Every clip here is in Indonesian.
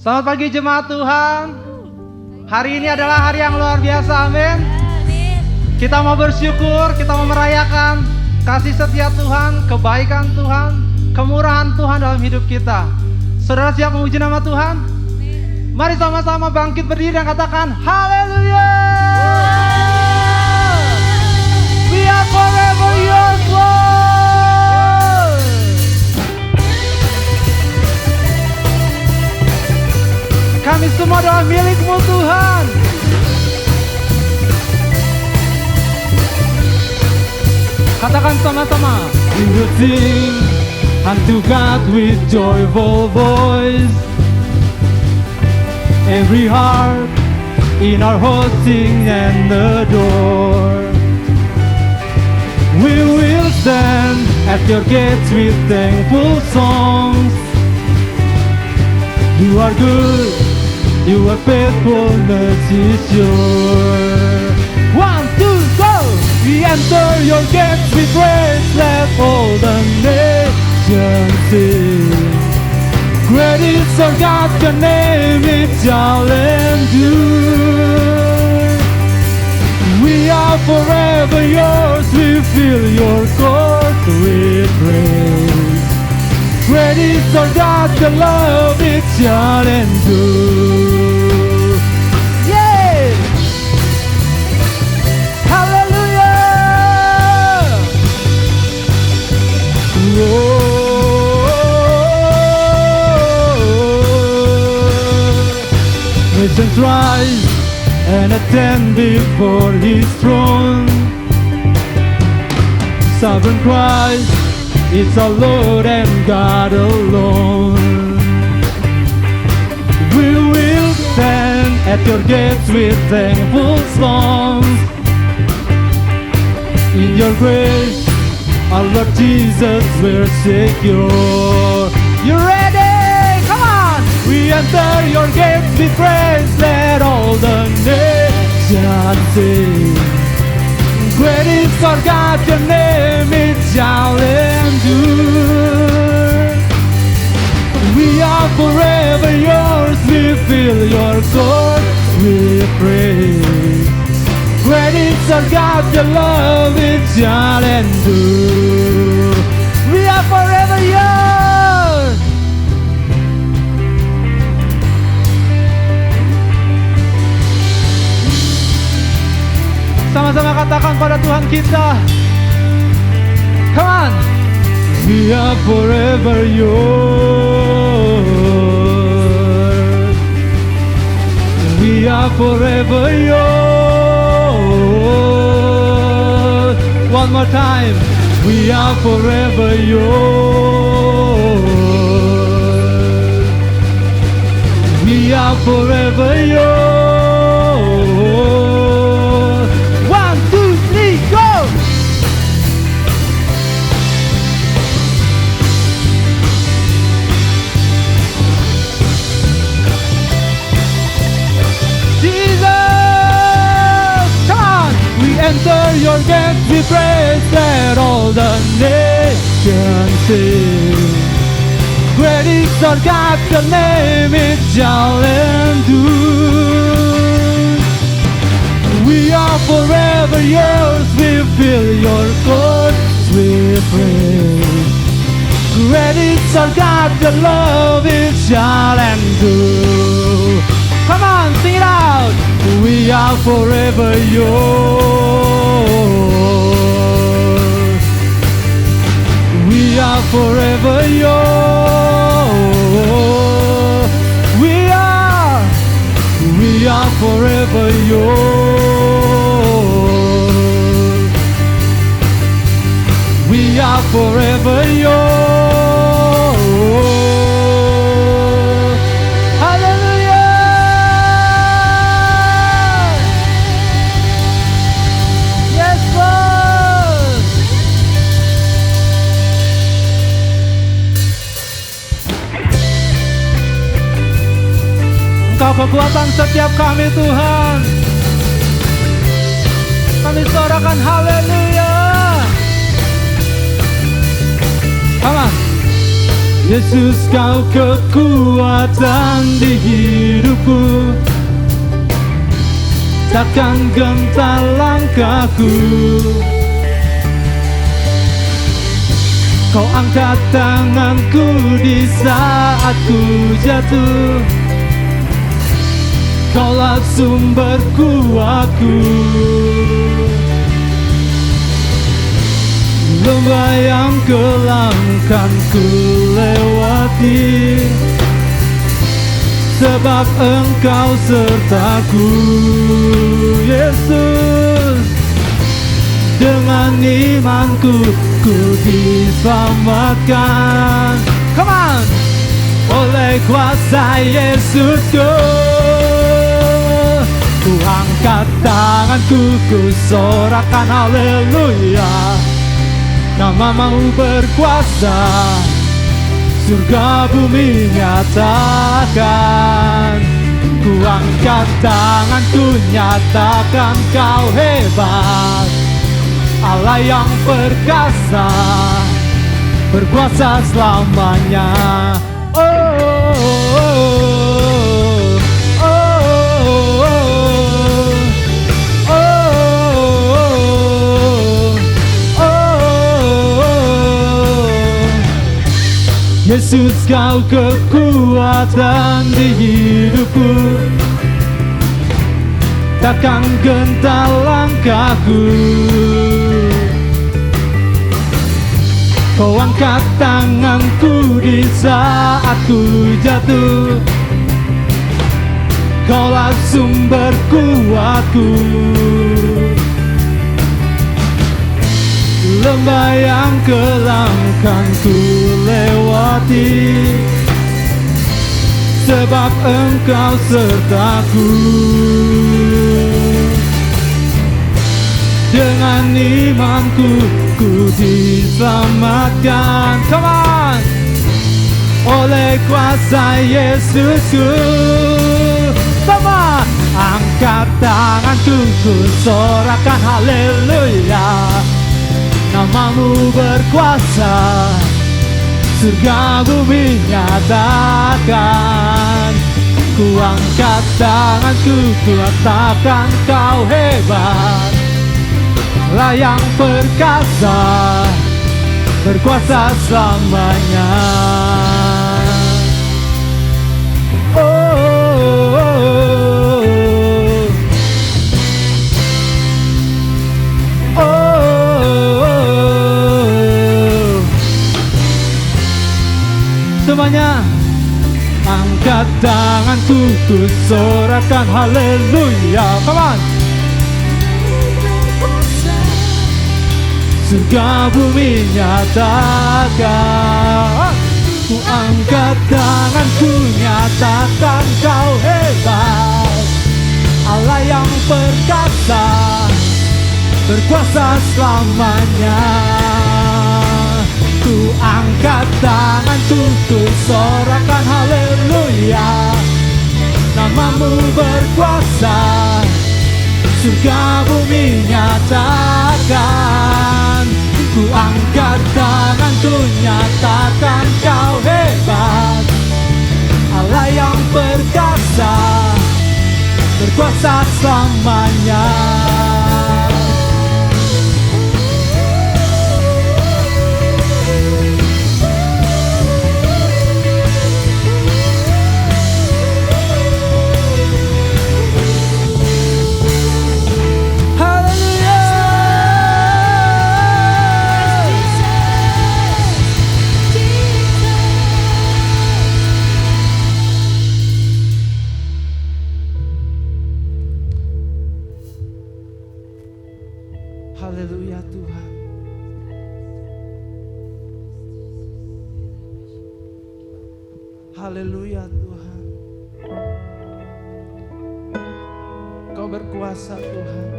Selamat pagi jemaat Tuhan. Hari ini adalah hari yang luar biasa, amin. Kita mau bersyukur, kita mau merayakan kasih setia Tuhan, kebaikan Tuhan, kemurahan Tuhan dalam hidup kita. Saudara siap memuji nama Tuhan? Mari sama-sama bangkit berdiri dan katakan haleluya. We are forever yours, Lord. Kami semua adalah milik-Mu Tuhan. Katakan sama-sama. We will sing unto God with joyful voice. Every heart in our heart sing and adore. We will stand at your gates with thankful songs. You are good, your faithfulness is sure. 1, 2, go! We enter your gates with praise, let all the nations sing. Great is our God, your name it shall endure. We are forever yours, we fill your courts with praise. Great is our God, your love it shall endure. Yeah! Hallelujah! Oh. Nations rise and attend before His throne. Sovereign Christ, it's our Lord and God alone. We will stand at your gates with thankful songs. In your grace, our Lord Jesus, we're secure. You ready? Come on! We enter your gates with praise, let all the nations sing. Great is our God, your name it shall endure. We are forever yours, we fill your courts with praise. Great is our God, your love it shall endure. We are forever yours. Sama-sama katakan pada Tuhan kita. Come on. We are forever yours. We are forever yours. One more time. We are forever yours. We are forever yours. 1, 2, 3, go! Enter your gates with praise, let all the nations sing. Great is our God, the name it shall endure. We are forever yours, we fill your courts with praise. Great is our God, the love it shall endure. Come on, sing it out. We are forever yours. We are forever yours. We are forever yours. We are forever yours. Engkau kekuatan setiap kami Tuhan. Kami sorakan haleluya. Come on. Yesus, kau kekuatan di hidupku, takkan gentar langkahku. Kau angkat tanganku di saat ku jatuh, Kaulah sumber kuatku. Lembah yang kelam kan ku lewati, sebab Engkau sertaku. Yesus, dengan imanku ku diselamatkan. Come on! Oleh kuasa Yesusku, ku angkat tanganku, ku sorakan haleluya. Namamu berkuasa, surga bumi nyatakan. Ku angkat tanganku, nyatakan Kau hebat, Allah yang perkasa, berkuasa selamanya. Oh, oh, oh, oh, oh, oh, oh. Yesus, Kau kekuatan di hidupku, takkan gentar langkahku. Kau angkat tanganku di saat ku jatuh, Kaulah sumber kuatku. Lembah yang kelam kan ku lewati, sebab Engkau sertaku. Dengan imanku ku diselamatkan. Come on! Oleh kuasa Yesusku, sama angkat tanganku, ku sorakan haleluya. Namamu berkuasa, surga bumi nyatakan. Ku angkat tanganku, ku katakan Kau hebat, Allah yang perkasa, berkuasa selamanya. Oh, oh, oh, oh, oh. Semuanya angkat tanganku, ku sorakan haleluya. Come on! Surga bumi nyatakan. Ku angkat tanganku, nyatakan Kau hebat, Allah yang perkasa, berkuasa selamanya. Ku angkat tanganku, ku sorakan haleluya. Namamu berkuasa, surga bumi nyatakan. Ku angkat tanganku, nyatakan Kau hebat, Allah yang perkasa, berkuasa selamanya. Haleluya Tuhan. Haleluya Tuhan. Kau berkuasa Tuhan,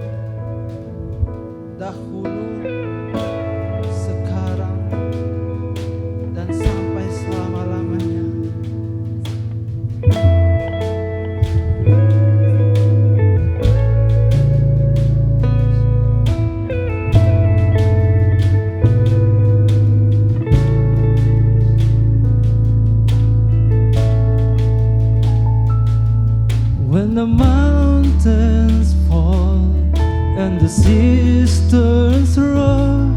dahulu, sekarang, dan sampai selama-lamanya. the mountains fall and the cisterns roar,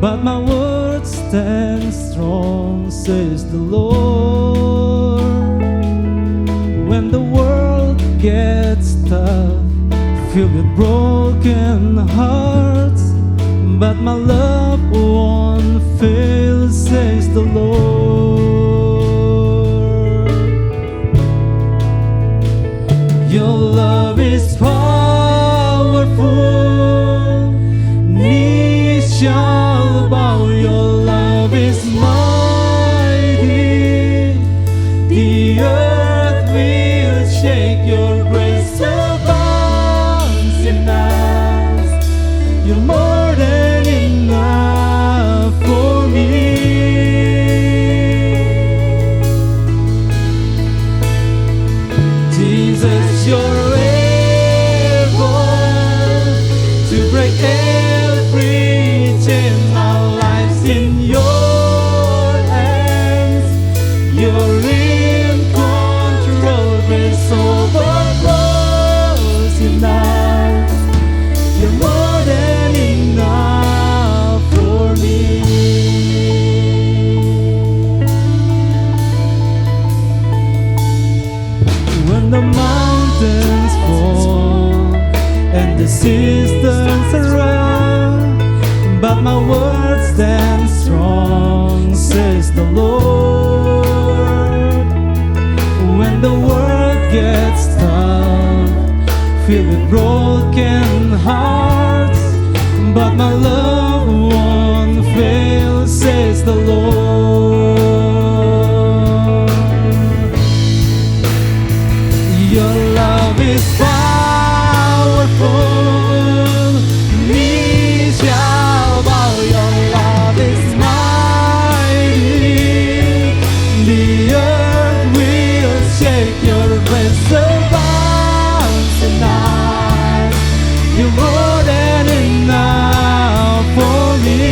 but my word stands strong, says the Lord. When the world gets tough, filled with broken hearts, but my love won't fail, says the Lord. Your love is powerful, knees shall bow. Your love is mighty, the earth will shake. Your grace abounds in us. You're more than enough for me. Jesus, you're able to break every chain. Our lives in your hands. You're in control. Grace overflows in us. You're more than enough for me. When the mountains fall and the cisterns around, but my word stands strong, says the Lord. When the world gets tough, filled with broken hearts, but my love won't fail, says the Lord. Your love is powerful, knees shall bow. Your love is mighty, the earth will shake. Your grace abounds in us. You're more than enough for me.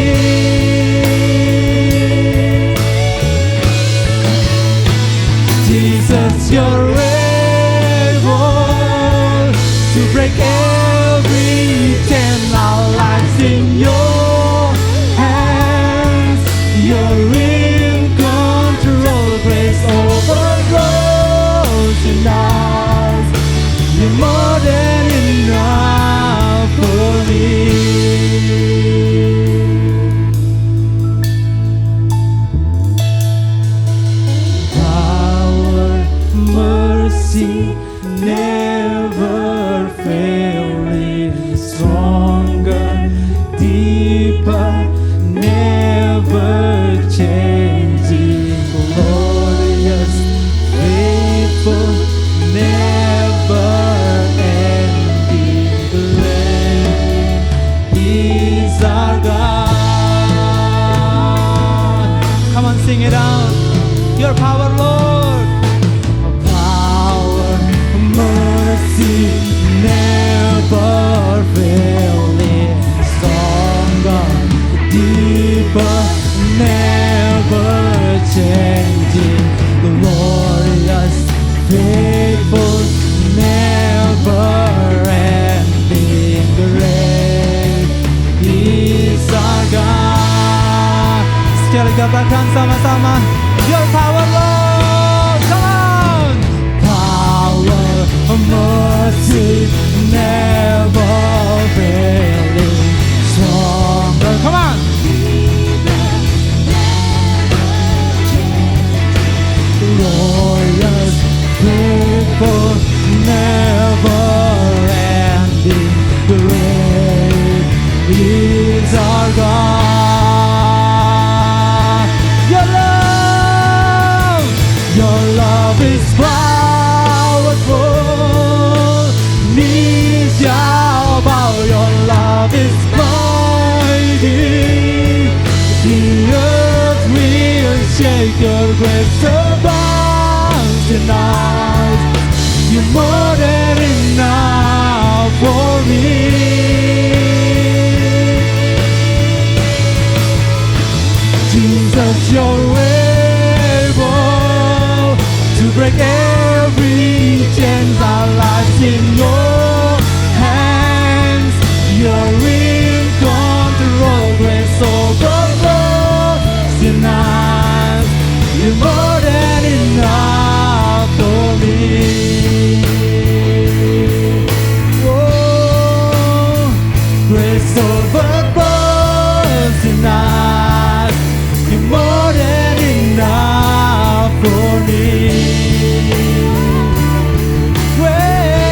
Jesus, you're able to break every chain. Our lives in your hands. You're in control. Grace overflows in us. You're more than enough for me. Power, mercy, never failing, stronger, deeper, never changing, glorious, faithful, never ending. Great is our God. Come on, sing it out. Your power, Lord. Power, mercy, never failing, stronger, deeper, never changing, glorious, faithful, never ending. Great is our God. Sekali katakan sama-sama, your power, Lord. Come on. Power, mercy, never failing, stronger. Come on. Glorious, faithful, never ending. Great is our God. Your love is powerful. Knees shall bow. Your love is mighty. The earth will shake. Your grace abounds in us. You're more than enough for me. Jesus, you're able to break every chain. Our lives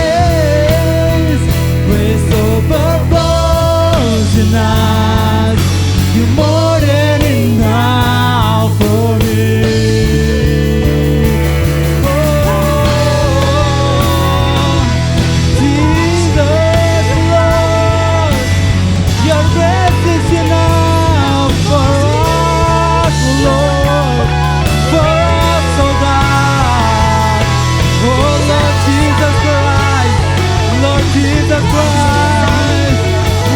Grace, grace overflows in us. You're more than enough for me. Oh, Jesus, Lord, your grace is enough for us, Lord, for us, oh God. Oh, Lord Jesus Christ, Lord Jesus Christ,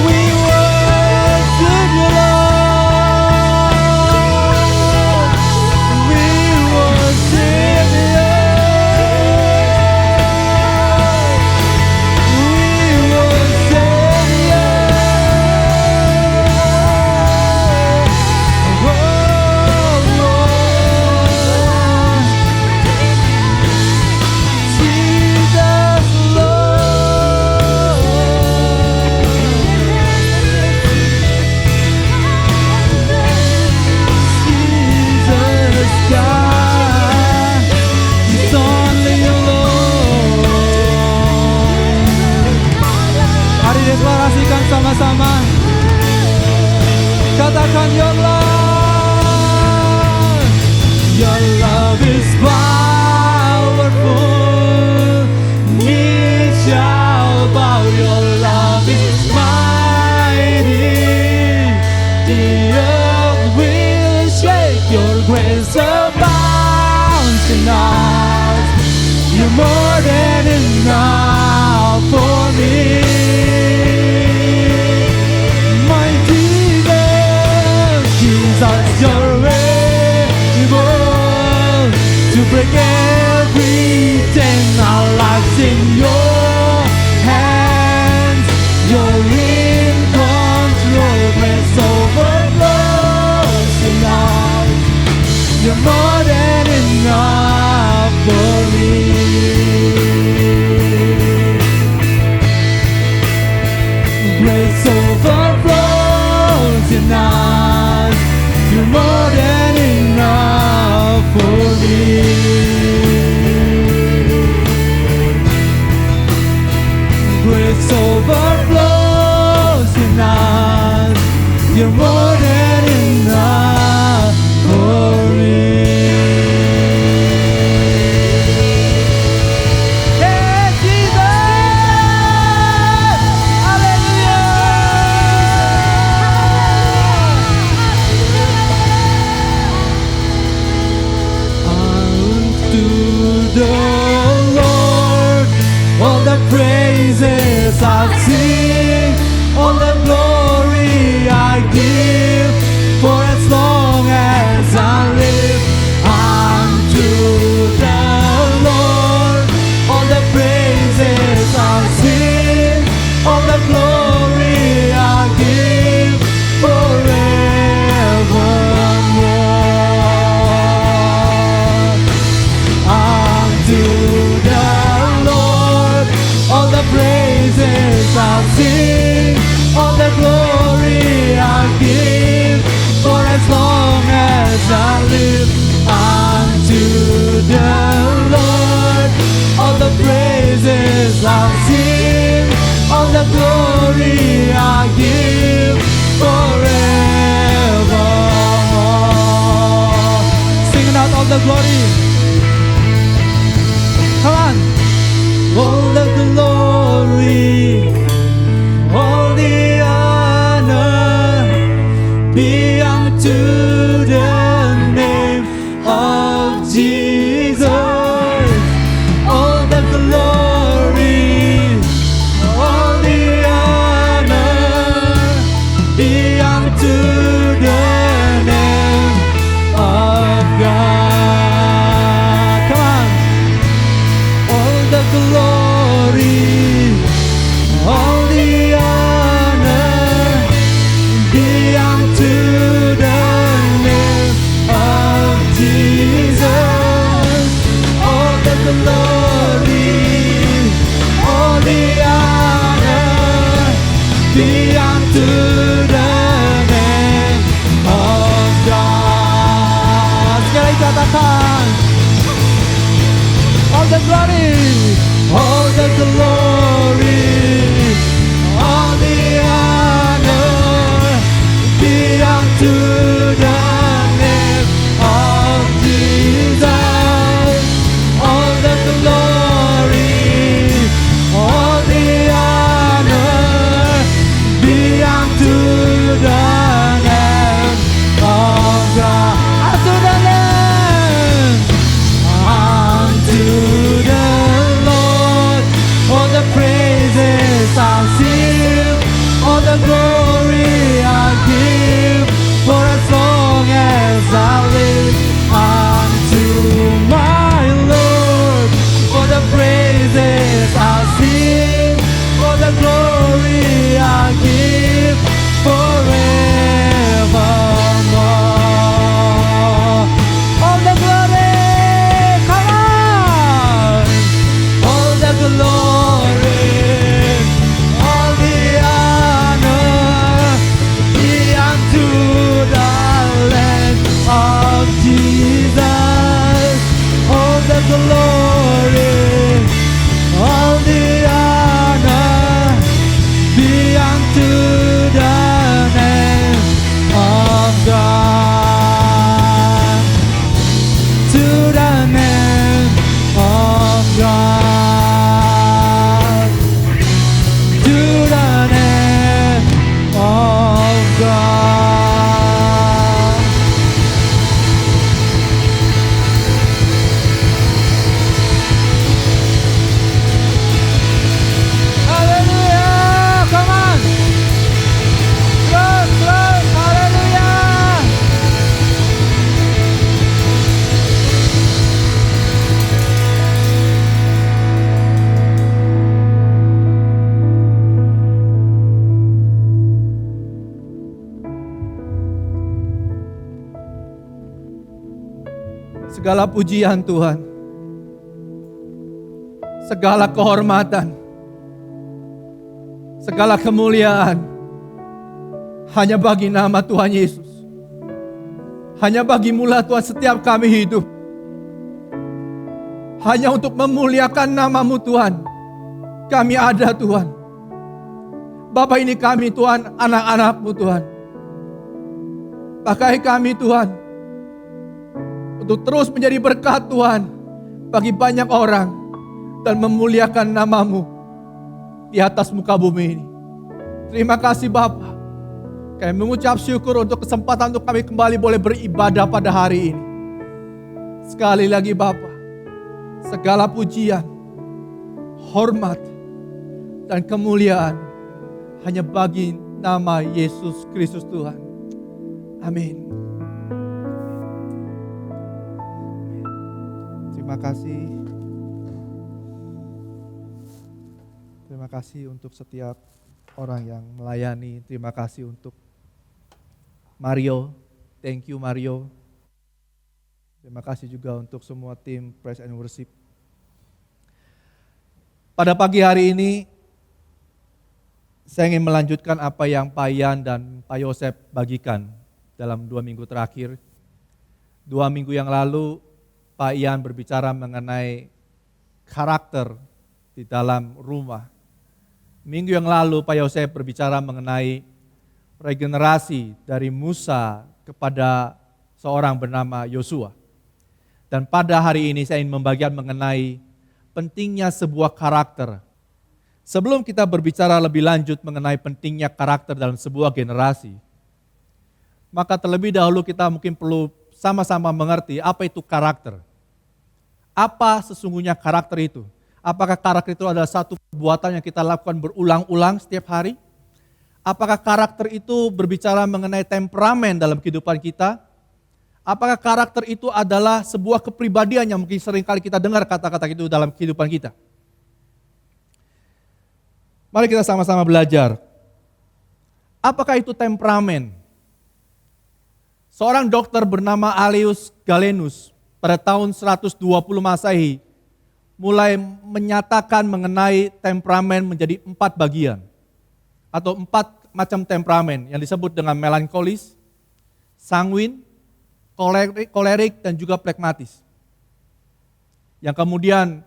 we worship you, Lord. We worship you. We worship you. Oh, Lord. Jesus, Jesus, God, it's only you, Lord. Mari deklarasikan sama-sama. Katakan your love is powerful. Knee shall bow, your love is mighty. The earth will shake, your grace abounds in us. You're more than enough for me. My Jesus, Jesus, you're able to break everything. Our lives in your hands. You're in control. Grace overflows in us. You're more than enough for me. Grace overflows in us. You're more than enough for me. Grace overflows in us. You're more than enough for me. Hey, Jesus! Hallelujah! Unto the Lord all the praises I sing, all the glory I give, for as long as I live. Unto the Lord all the praises I sing, all the glory I give, forevermore. Unto the Lord all the praises I sing, all the glory I give, for as long as I live. Unto the Lord all the praises I sing, all the glory I give, forevermore. Sing out all the glory. Come on. All the glory, all the honor be unto the name of Jesus. All the glory, all the honor be unto the name of God. Come on. All the glory, everybody. All the glory, all the honor be unto the name of Jesus. All the glory, all the honor be unto the name of God. Unto the Lamb, unto the Lord, all the praises I'll sing, all the glory I'll give, for as long as I live, unto my Lord, for the praises I'll sing, for the glory I'll give, forevermore. All the glory, come on! All the glory, all the honor be unto the Lamb of Jesus. All the glory, all the honor be unto the name of God. To the name of God. To the name of God. Hallelujah! Come on! Close, close! Hallelujah! Segala pujian Tuhan, segala kehormatan, segala kemuliaan hanya bagi nama Tuhan Yesus. Hanya bagi-Mu Tuhan setiap kami hidup. Hanya untuk memuliakan nama-Mu Tuhan, kami ada Tuhan. Bapa, ini kami Tuhan, anak-anak-Mu Tuhan. Pakai kami Tuhan, untuk terus menjadi berkat Tuhan bagi banyak orang dan memuliakan nama-Mu di atas muka bumi ini. Terima kasih Bapa. Kami mengucap syukur untuk kesempatan untuk kami kembali boleh beribadah pada hari ini. Sekali lagi Bapa, segala pujian, hormat, dan kemuliaan hanya bagi nama Yesus Kristus Tuhan. Amin. Terima kasih. Terima kasih untuk setiap orang yang melayani. Terima kasih untuk Mario. Thank you Mario. Terima kasih juga untuk semua tim Praise and Worship. Pada pagi hari ini, saya ingin melanjutkan apa yang Pak Ian dan Pak Yosef bagikan dalam 2 minggu terakhir. 2 minggu yang lalu, Pak Ian berbicara mengenai karakter di dalam rumah. Minggu yang lalu Pak Yosef berbicara mengenai regenerasi dari Musa kepada seorang bernama Yosua. Dan pada hari ini saya ingin membagikan mengenai pentingnya sebuah karakter. Sebelum kita berbicara lebih lanjut mengenai pentingnya karakter dalam sebuah generasi, maka terlebih dahulu kita mungkin perlu sama-sama mengerti apa itu karakter. Apa sesungguhnya karakter itu? Apakah karakter itu adalah satu perbuatan yang kita lakukan berulang-ulang setiap hari? Apakah karakter itu berbicara mengenai temperamen dalam kehidupan kita? Apakah karakter itu adalah sebuah kepribadian yang mungkin sering kali kita dengar kata-kata itu dalam kehidupan kita? Mari kita sama-sama belajar. Apakah itu temperamen? Seorang dokter bernama Aleus Galenus pada tahun 120 Masehi mulai menyatakan mengenai temperamen menjadi 4 bagian atau 4 macam temperamen yang disebut dengan melankolis, sanguin, kolerik dan juga plekmatis. Yang kemudian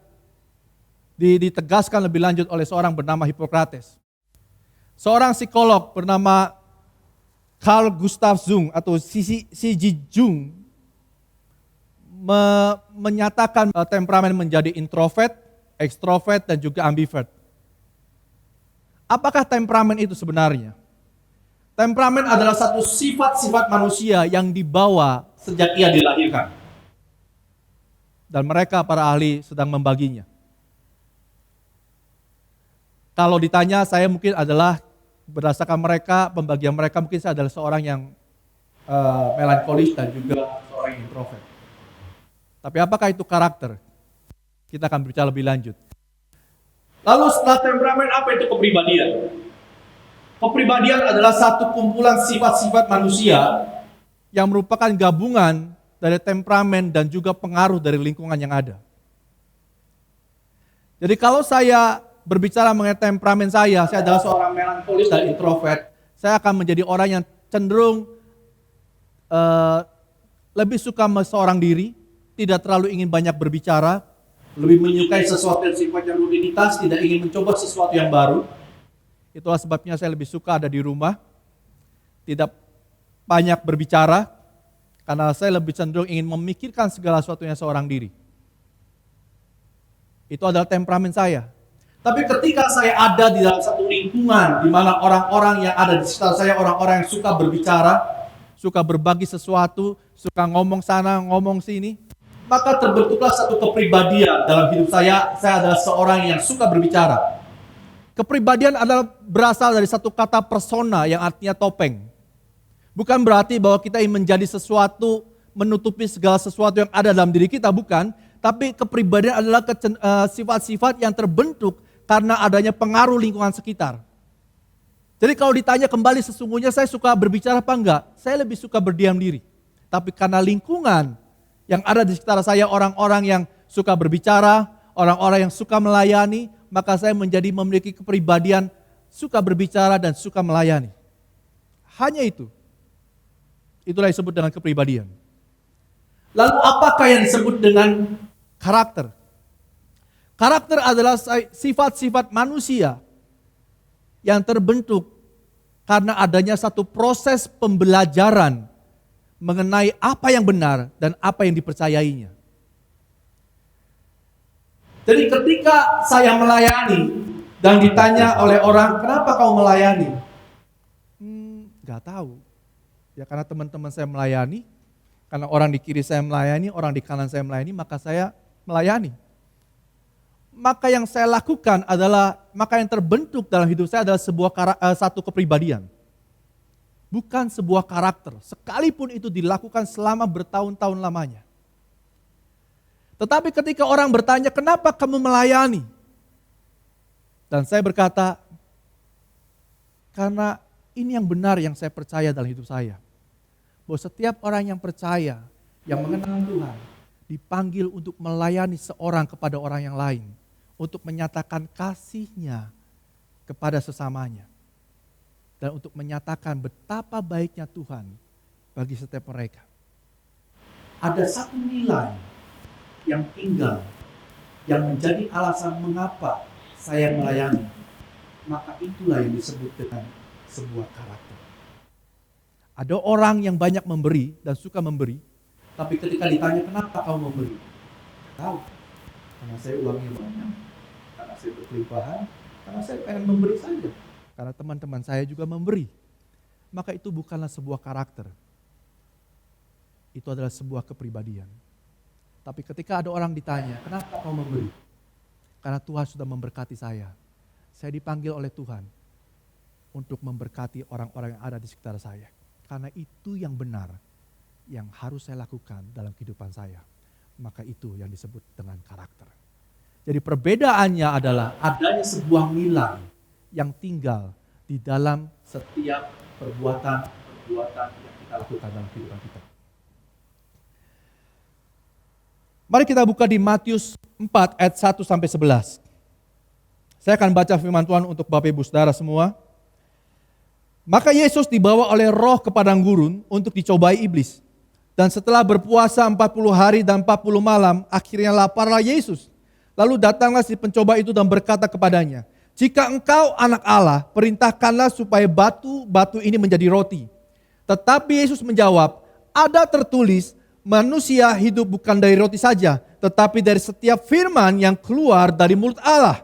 ditegaskan lebih lanjut oleh seorang bernama Hippocrates. Seorang psikolog bernama Carl Gustav Jung atau C.G. Jung menyatakan temperamen menjadi introvert, ekstrovert, dan juga ambivert. Apakah temperamen itu sebenarnya? Temperamen adalah satu sifat-sifat manusia yang dibawa sejak ia dilahirkan. Dan mereka, para ahli, sedang membaginya. Kalau ditanya, saya mungkin adalah, berdasarkan mereka, pembagian mereka mungkin saya adalah seorang yang melankolis dan juga seorang yang introvert. Tapi apakah itu karakter? Kita akan berbicara lebih lanjut. Lalu setelah temperamen, apa itu kepribadian? Kepribadian adalah satu kumpulan sifat-sifat manusia yang merupakan gabungan dari temperamen dan juga pengaruh dari lingkungan yang ada. Jadi kalau saya berbicara mengenai temperamen saya adalah seorang melankolis dan introvert, saya akan menjadi orang yang cenderung lebih suka seorang diri, tidak terlalu ingin banyak berbicara, lebih menyukai sesuatu yang sifatnya rutinitas, tidak ingin mencoba sesuatu yang baru. Itulah sebabnya saya lebih suka ada di rumah, tidak banyak berbicara, karena saya lebih cenderung ingin memikirkan segala sesuatunya seorang diri. Itu adalah temperamen saya. Tapi ketika saya ada di dalam satu lingkungan, di mana orang-orang yang ada di sekitar saya, orang-orang yang suka berbicara, suka berbagi sesuatu, suka ngomong sana, ngomong sini, maka terbentuklah satu kepribadian dalam hidup saya adalah seorang yang suka berbicara. Kepribadian adalah berasal dari satu kata persona yang artinya topeng. Bukan berarti bahwa kita ingin menjadi sesuatu, menutupi segala sesuatu yang ada dalam diri kita, bukan. Tapi kepribadian adalah sifat-sifat yang terbentuk karena adanya pengaruh lingkungan sekitar. Jadi kalau ditanya kembali sesungguhnya saya suka berbicara apa enggak? Saya lebih suka berdiam diri. Tapi karena lingkungan yang ada di sekitar saya, orang-orang yang suka berbicara, orang-orang yang suka melayani, maka saya menjadi memiliki kepribadian suka berbicara dan suka melayani. Hanya itu. Itulah yang disebut dengan kepribadian. Lalu apakah yang disebut dengan karakter? Karakter adalah sifat-sifat manusia yang terbentuk karena adanya satu proses pembelajaran mengenai apa yang benar dan apa yang dipercayainya. Jadi ketika saya melayani dan ditanya oleh orang, kenapa kau melayani? Gak tahu. Ya karena teman-teman saya melayani, karena orang di kiri saya melayani, orang di kanan saya melayani, maka saya melayani. Maka yang saya lakukan adalah, maka yang terbentuk dalam hidup saya adalah satu kepribadian. Bukan sebuah karakter, sekalipun itu dilakukan selama bertahun-tahun lamanya. Tetapi ketika orang bertanya, kenapa kamu melayani? Dan saya berkata, karena ini yang benar yang saya percaya dalam hidup saya. Bahwa setiap orang yang percaya, yang mengenal Tuhan, dipanggil untuk melayani seorang kepada orang yang lain. Untuk menyatakan kasihnya kepada sesamanya. Dan untuk menyatakan betapa baiknya Tuhan bagi setiap mereka. Ada satu nilai yang tinggal, yang menjadi alasan mengapa saya melayani, maka itulah yang disebut dengan sebuah karakter. Ada orang yang banyak memberi dan suka memberi, tapi ketika ditanya kenapa kau memberi, tahu, karena saya uangnya banyak, karena saya berkelimpahan, karena saya pengen memberi saja, karena teman-teman saya juga memberi. Maka itu bukanlah sebuah karakter, itu adalah sebuah kepribadian. Tapi ketika ada orang ditanya, kenapa kau memberi? Karena Tuhan sudah memberkati saya. Saya dipanggil oleh Tuhan untuk memberkati orang-orang yang ada di sekitar saya. Karena itu yang benar, yang harus saya lakukan dalam kehidupan saya. Maka itu yang disebut dengan karakter. Jadi perbedaannya adalah adanya sebuah nilai yang tinggal di dalam setiap perbuatan yang kita lakukan dalam kehidupan kita. Mari kita buka di Matius 4 ayat 1 sampai 11. Saya akan baca firman Tuhan untuk Bapak Ibu Saudara semua. Maka Yesus dibawa oleh Roh ke padang gurun untuk dicobai iblis. Dan setelah berpuasa 40 hari dan 40 malam, akhirnya laparlah Yesus. Lalu datanglah si pencoba itu dan berkata kepadanya, jika engkau anak Allah, perintahkanlah supaya batu ini menjadi roti. Tetapi Yesus menjawab, ada tertulis, manusia hidup bukan dari roti saja, tetapi dari setiap firman yang keluar dari mulut Allah.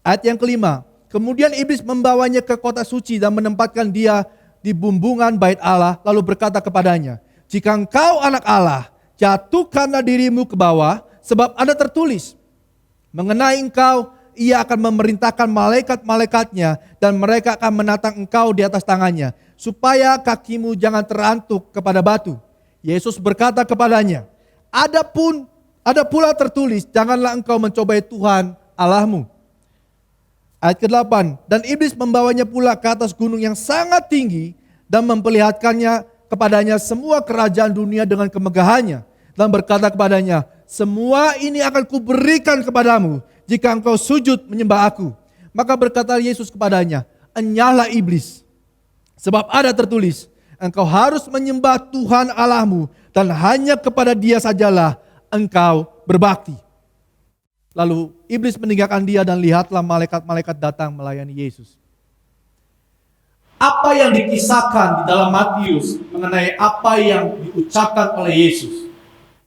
Ayat yang kelima, kemudian iblis membawanya ke kota suci dan menempatkan dia di bumbungan bait Allah, lalu berkata kepadanya, jika engkau anak Allah, jatuhkanlah dirimu ke bawah, sebab ada tertulis, mengenai engkau, ia akan memerintahkan malaikat-malaikatnya dan mereka akan menatang engkau di atas tangannya, supaya kakimu jangan terantuk kepada batu. Yesus berkata kepadanya, ada pula tertulis, janganlah engkau mencobai Tuhan Allahmu. Ayat ke-8, dan iblis membawanya pula ke atas gunung yang sangat tinggi dan memperlihatkannya kepadanya semua kerajaan dunia dengan kemegahannya. Dan berkata kepadanya, semua ini akan kuberikan kepadamu jika engkau sujud menyembah aku. Maka berkata Yesus kepadanya, enyahlah iblis, sebab ada tertulis, engkau harus menyembah Tuhan Allahmu dan hanya kepada Dia sajalah engkau berbakti. Lalu iblis meninggalkan dia dan lihatlah malaikat-malaikat datang melayani Yesus. Apa yang dikisahkan di dalam Matius mengenai apa yang diucapkan oleh Yesus,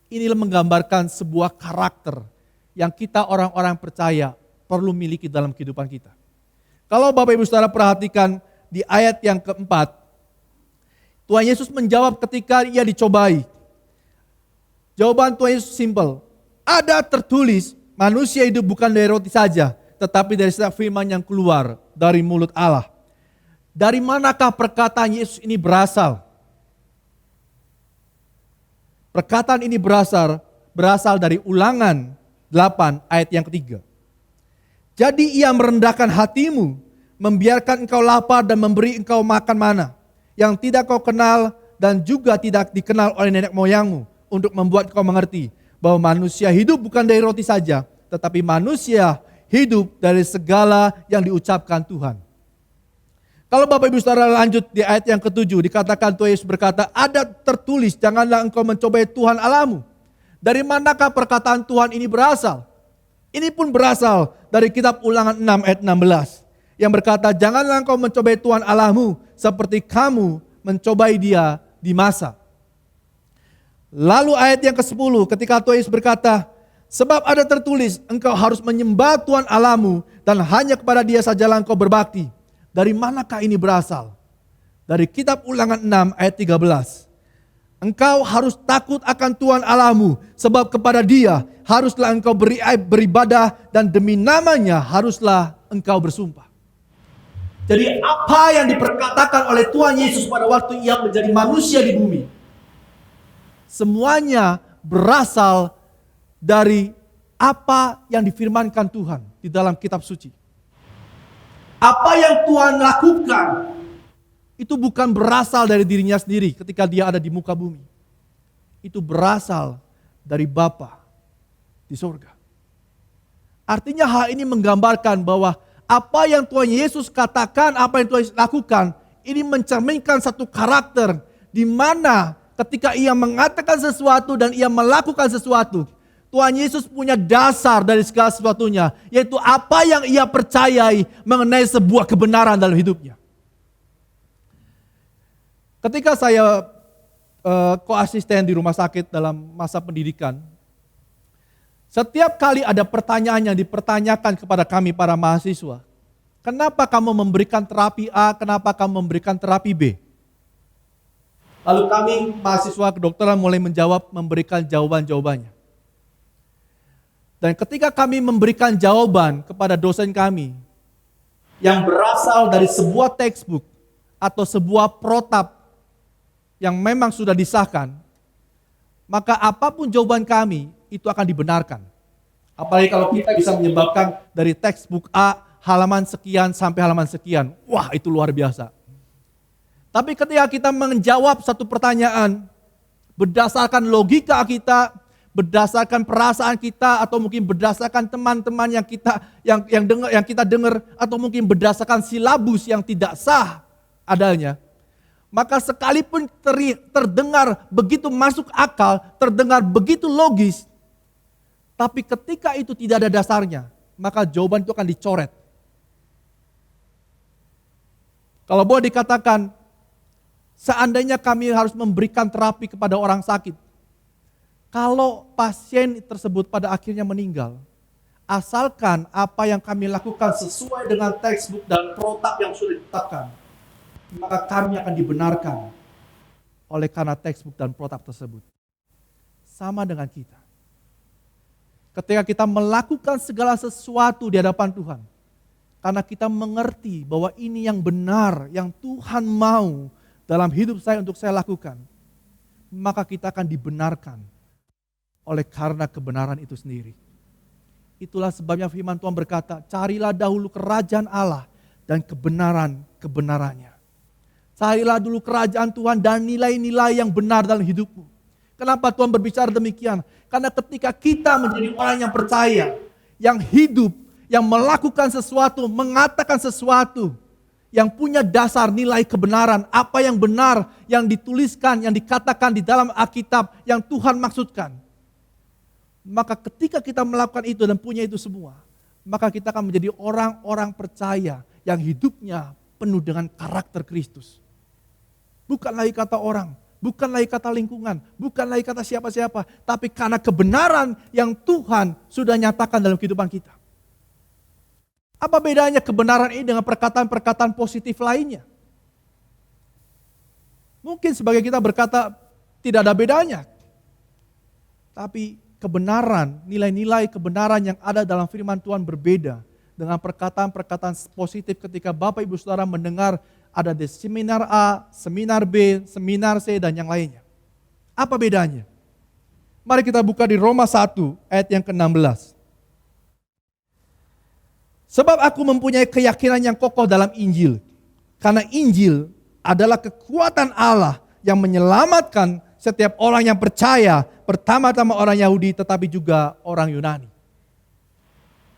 inilah menggambarkan sebuah karakter yang kita orang-orang percaya perlu miliki dalam kehidupan kita. Kalau Bapak Ibu Saudara perhatikan di ayat yang keempat, Tuhan Yesus menjawab ketika ia dicobai. Jawaban Tuhan Yesus simpel. Ada tertulis, manusia hidup bukan dari roti saja, tetapi dari setiap firman yang keluar dari mulut Allah. Dari manakah perkataan Yesus ini berasal? Perkataan ini berasal dari Ulangan 8 ayat yang ketiga. Jadi ia merendahkan hatimu, membiarkan engkau lapar dan memberi engkau makan mana, yang tidak kau kenal dan juga tidak dikenal oleh nenek moyangmu, untuk membuat kau mengerti bahwa manusia hidup bukan dari roti saja, tetapi manusia hidup dari segala yang diucapkan Tuhan. Kalau Bapak Ibu Saudara lanjut di ayat yang ke-7, dikatakan Tuhan Yesus berkata, ada tertulis, janganlah engkau mencobai Tuhan Allahmu. Dari manakah perkataan Tuhan ini berasal? Ini pun berasal dari kitab Ulangan 6 ayat 16. Yang berkata, janganlah engkau mencobai Tuhan Allahmu seperti kamu mencobai Dia di masa. Lalu ayat yang ke-10 ketika Tuhan Yesus berkata, sebab ada tertulis, engkau harus menyembah Tuhan Allahmu dan hanya kepada Dia sajalah engkau berbakti. Dari manakah ini berasal? Dari kitab Ulangan 6 ayat 13. Engkau harus takut akan Tuhan Allahmu, sebab kepada Dia haruslah engkau beribadah dan demi namanya haruslah engkau bersumpah. Jadi apa yang diperkatakan oleh Tuhan Yesus pada waktu Ia menjadi manusia di bumi, semuanya berasal dari apa yang difirmankan Tuhan di dalam kitab suci. Apa yang Tuhan lakukan itu bukan berasal dari dirinya sendiri ketika Dia ada di muka bumi. Itu berasal dari Bapa di surga. Artinya hal ini menggambarkan bahwa apa yang Tuhan Yesus katakan, apa yang Tuhan Yesus lakukan, ini mencerminkan satu karakter di mana ketika Ia mengatakan sesuatu dan Ia melakukan sesuatu, Tuhan Yesus punya dasar dari segala sesuatunya, yaitu apa yang Ia percayai mengenai sebuah kebenaran dalam hidupnya. Ketika saya koasisten di rumah sakit dalam masa pendidikan, setiap kali ada pertanyaan yang dipertanyakan kepada kami para mahasiswa, kenapa kamu memberikan terapi A, kenapa kamu memberikan terapi B? Lalu kami mahasiswa kedokteran mulai memberikan jawaban-jawabannya. Dan ketika kami memberikan jawaban kepada dosen kami, yang berasal dari sebuah textbook atau sebuah protap yang memang sudah disahkan, maka apapun jawaban kami itu akan dibenarkan. Apalagi kalau kita bisa menyebabkan dari textbook A halaman sekian sampai halaman sekian. Wah, itu luar biasa. Tapi ketika kita menjawab satu pertanyaan berdasarkan logika kita, berdasarkan perasaan kita, atau mungkin berdasarkan teman-teman yang kita dengar, atau mungkin berdasarkan silabus yang tidak sah adanya, maka sekalipun terdengar begitu masuk akal, terdengar begitu logis, Tapi ketika itu tidak ada dasarnya, maka jawaban itu akan dicoret. Kalau boleh dikatakan, seandainya kami harus memberikan terapi kepada orang sakit, kalau pasien tersebut pada akhirnya meninggal, asalkan apa yang kami lakukan sesuai dengan textbook dan protap yang sudah ditetapkan, maka kami akan dibenarkan oleh karena textbook dan protap tersebut. Sama dengan kita. Ketika kita melakukan segala sesuatu di hadapan Tuhan, karena kita mengerti bahwa ini yang benar, yang Tuhan mau dalam hidup saya untuk saya lakukan, maka kita akan dibenarkan oleh karena kebenaran itu sendiri. Itulah sebabnya firman Tuhan berkata, carilah dahulu kerajaan Allah dan kebenarannya. Carilah dulu kerajaan Tuhan dan nilai-nilai yang benar dalam hidupmu. Kenapa Tuhan berbicara demikian? Karena ketika kita menjadi orang yang percaya, yang hidup, yang melakukan sesuatu, mengatakan sesuatu, yang punya dasar nilai kebenaran, apa yang benar, yang dituliskan, yang dikatakan di dalam Alkitab, yang Tuhan maksudkan. Maka ketika kita melakukan itu dan punya itu semua, maka kita akan menjadi orang-orang percaya yang hidupnya penuh dengan karakter Kristus. Bukan lagi kata orang, bukan lagi kata lingkungan, bukan lagi kata siapa-siapa, tapi karena kebenaran yang Tuhan sudah nyatakan dalam kehidupan kita. Apa bedanya kebenaran ini dengan perkataan-perkataan positif lainnya? Mungkin sebagai kita berkata tidak ada bedanya. Tapi kebenaran, nilai-nilai kebenaran yang ada dalam firman Tuhan berbeda dengan perkataan-perkataan positif ketika Bapak Ibu Saudara mendengar ada di seminar A, seminar B, seminar C, dan yang lainnya. Apa bedanya? Mari kita buka di Roma 1 ayat yang ke-16. Sebab aku mempunyai keyakinan yang kokoh dalam Injil. Karena Injil adalah kekuatan Allah yang menyelamatkan setiap orang yang percaya, pertama-tama orang Yahudi tetapi juga orang Yunani.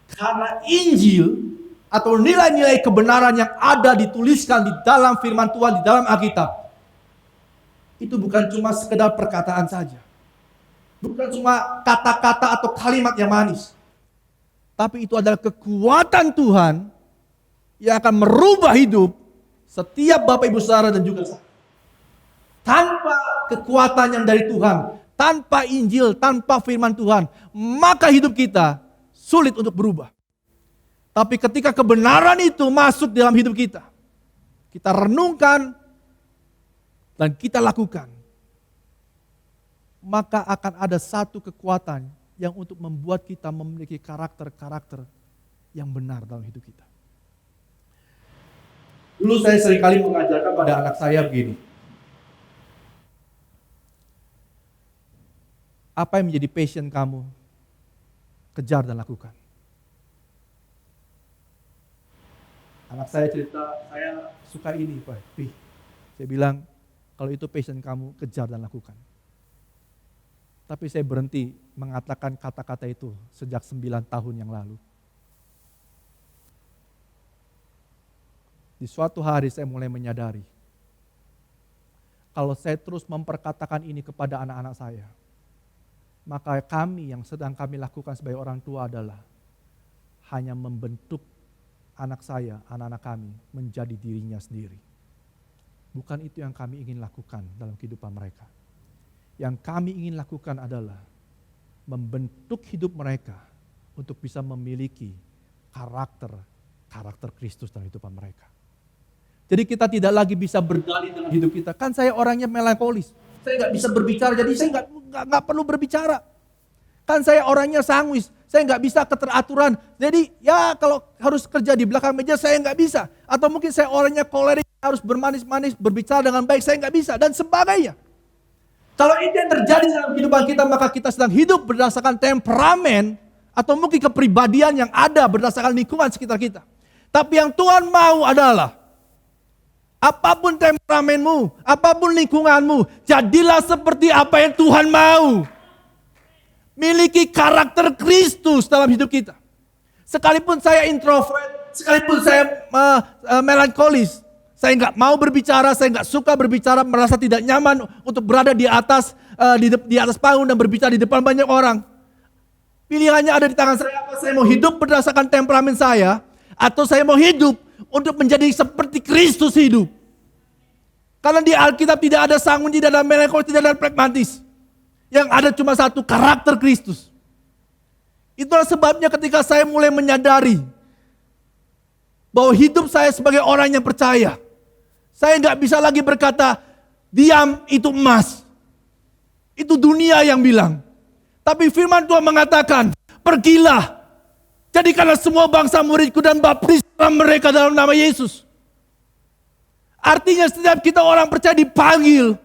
Karena Injil atau nilai-nilai kebenaran yang ada dituliskan di dalam firman Tuhan, di dalam Alkitab, itu bukan cuma sekedar perkataan saja. Bukan cuma kata-kata atau kalimat yang manis. Tapi itu adalah kekuatan Tuhan yang akan merubah hidup setiap Bapak Ibu Saudara dan juga saya. Tanpa kekuatan yang dari Tuhan, tanpa Injil, tanpa firman Tuhan, maka hidup kita sulit untuk berubah. Tapi ketika kebenaran itu masuk dalam hidup kita renungkan dan kita lakukan, maka akan ada satu kekuatan yang untuk membuat kita memiliki karakter-karakter yang benar dalam hidup kita. Dulu saya seringkali mengajarkan pada anak saya begini. Apa yang menjadi passion kamu? Kejar dan lakukan. Anak saya cerita, saya suka ini Pak. Saya bilang, kalau itu passion kamu, kejar dan lakukan. Tapi saya berhenti mengatakan kata-kata itu sejak 9 tahun yang lalu. Di suatu hari saya mulai menyadari, kalau saya terus memperkatakan ini kepada anak-anak saya, maka kami yang sedang kami lakukan sebagai orang tua adalah hanya membentuk anak saya, anak-anak kami menjadi dirinya sendiri. Bukan itu yang kami ingin lakukan dalam kehidupan mereka. Yang kami ingin lakukan adalah membentuk hidup mereka untuk bisa memiliki karakter Kristus dalam kehidupan mereka. Jadi kita tidak lagi bisa berdalih dalam hidup kita. Kan saya orangnya melankolis. Saya nggak bisa berbicara, jadi saya nggak perlu berbicara. Kan saya orangnya sanguis, saya nggak bisa keteraturan. Jadi ya kalau harus kerja di belakang meja saya nggak bisa. Atau mungkin saya orangnya kolerik, harus bermanis-manis, berbicara dengan baik, saya nggak bisa dan sebagainya. Kalau itu yang terjadi dalam kehidupan kita, maka kita sedang hidup berdasarkan temperamen atau mungkin kepribadian yang ada berdasarkan lingkungan sekitar kita. Tapi yang Tuhan mau adalah apapun temperamenmu, apapun lingkunganmu, jadilah seperti apa yang Tuhan mau. Miliki karakter Kristus dalam hidup kita. Sekalipun saya introvert, sekalipun saya melankolis, saya nggak mau berbicara, saya nggak suka berbicara, merasa tidak nyaman untuk berada di atas panggung dan berbicara di depan banyak orang. Pilihannya ada di tangan saya. Apa saya mau hidup berdasarkan temperamen saya, atau saya mau hidup untuk menjadi seperti Kristus hidup. Karena di Alkitab tidak ada sangun, tidak ada melankolis, tidak ada pragmatis. Yang ada cuma satu, karakter Kristus. Itulah sebabnya ketika saya mulai menyadari bahwa hidup saya sebagai orang yang percaya, saya nggak bisa lagi berkata, diam itu emas. Itu dunia yang bilang. Tapi firman Tuhan mengatakan, pergilah, jadikanlah semua bangsa muridku dan baptislah mereka dalam nama Yesus. Artinya setiap kita orang percaya dipanggil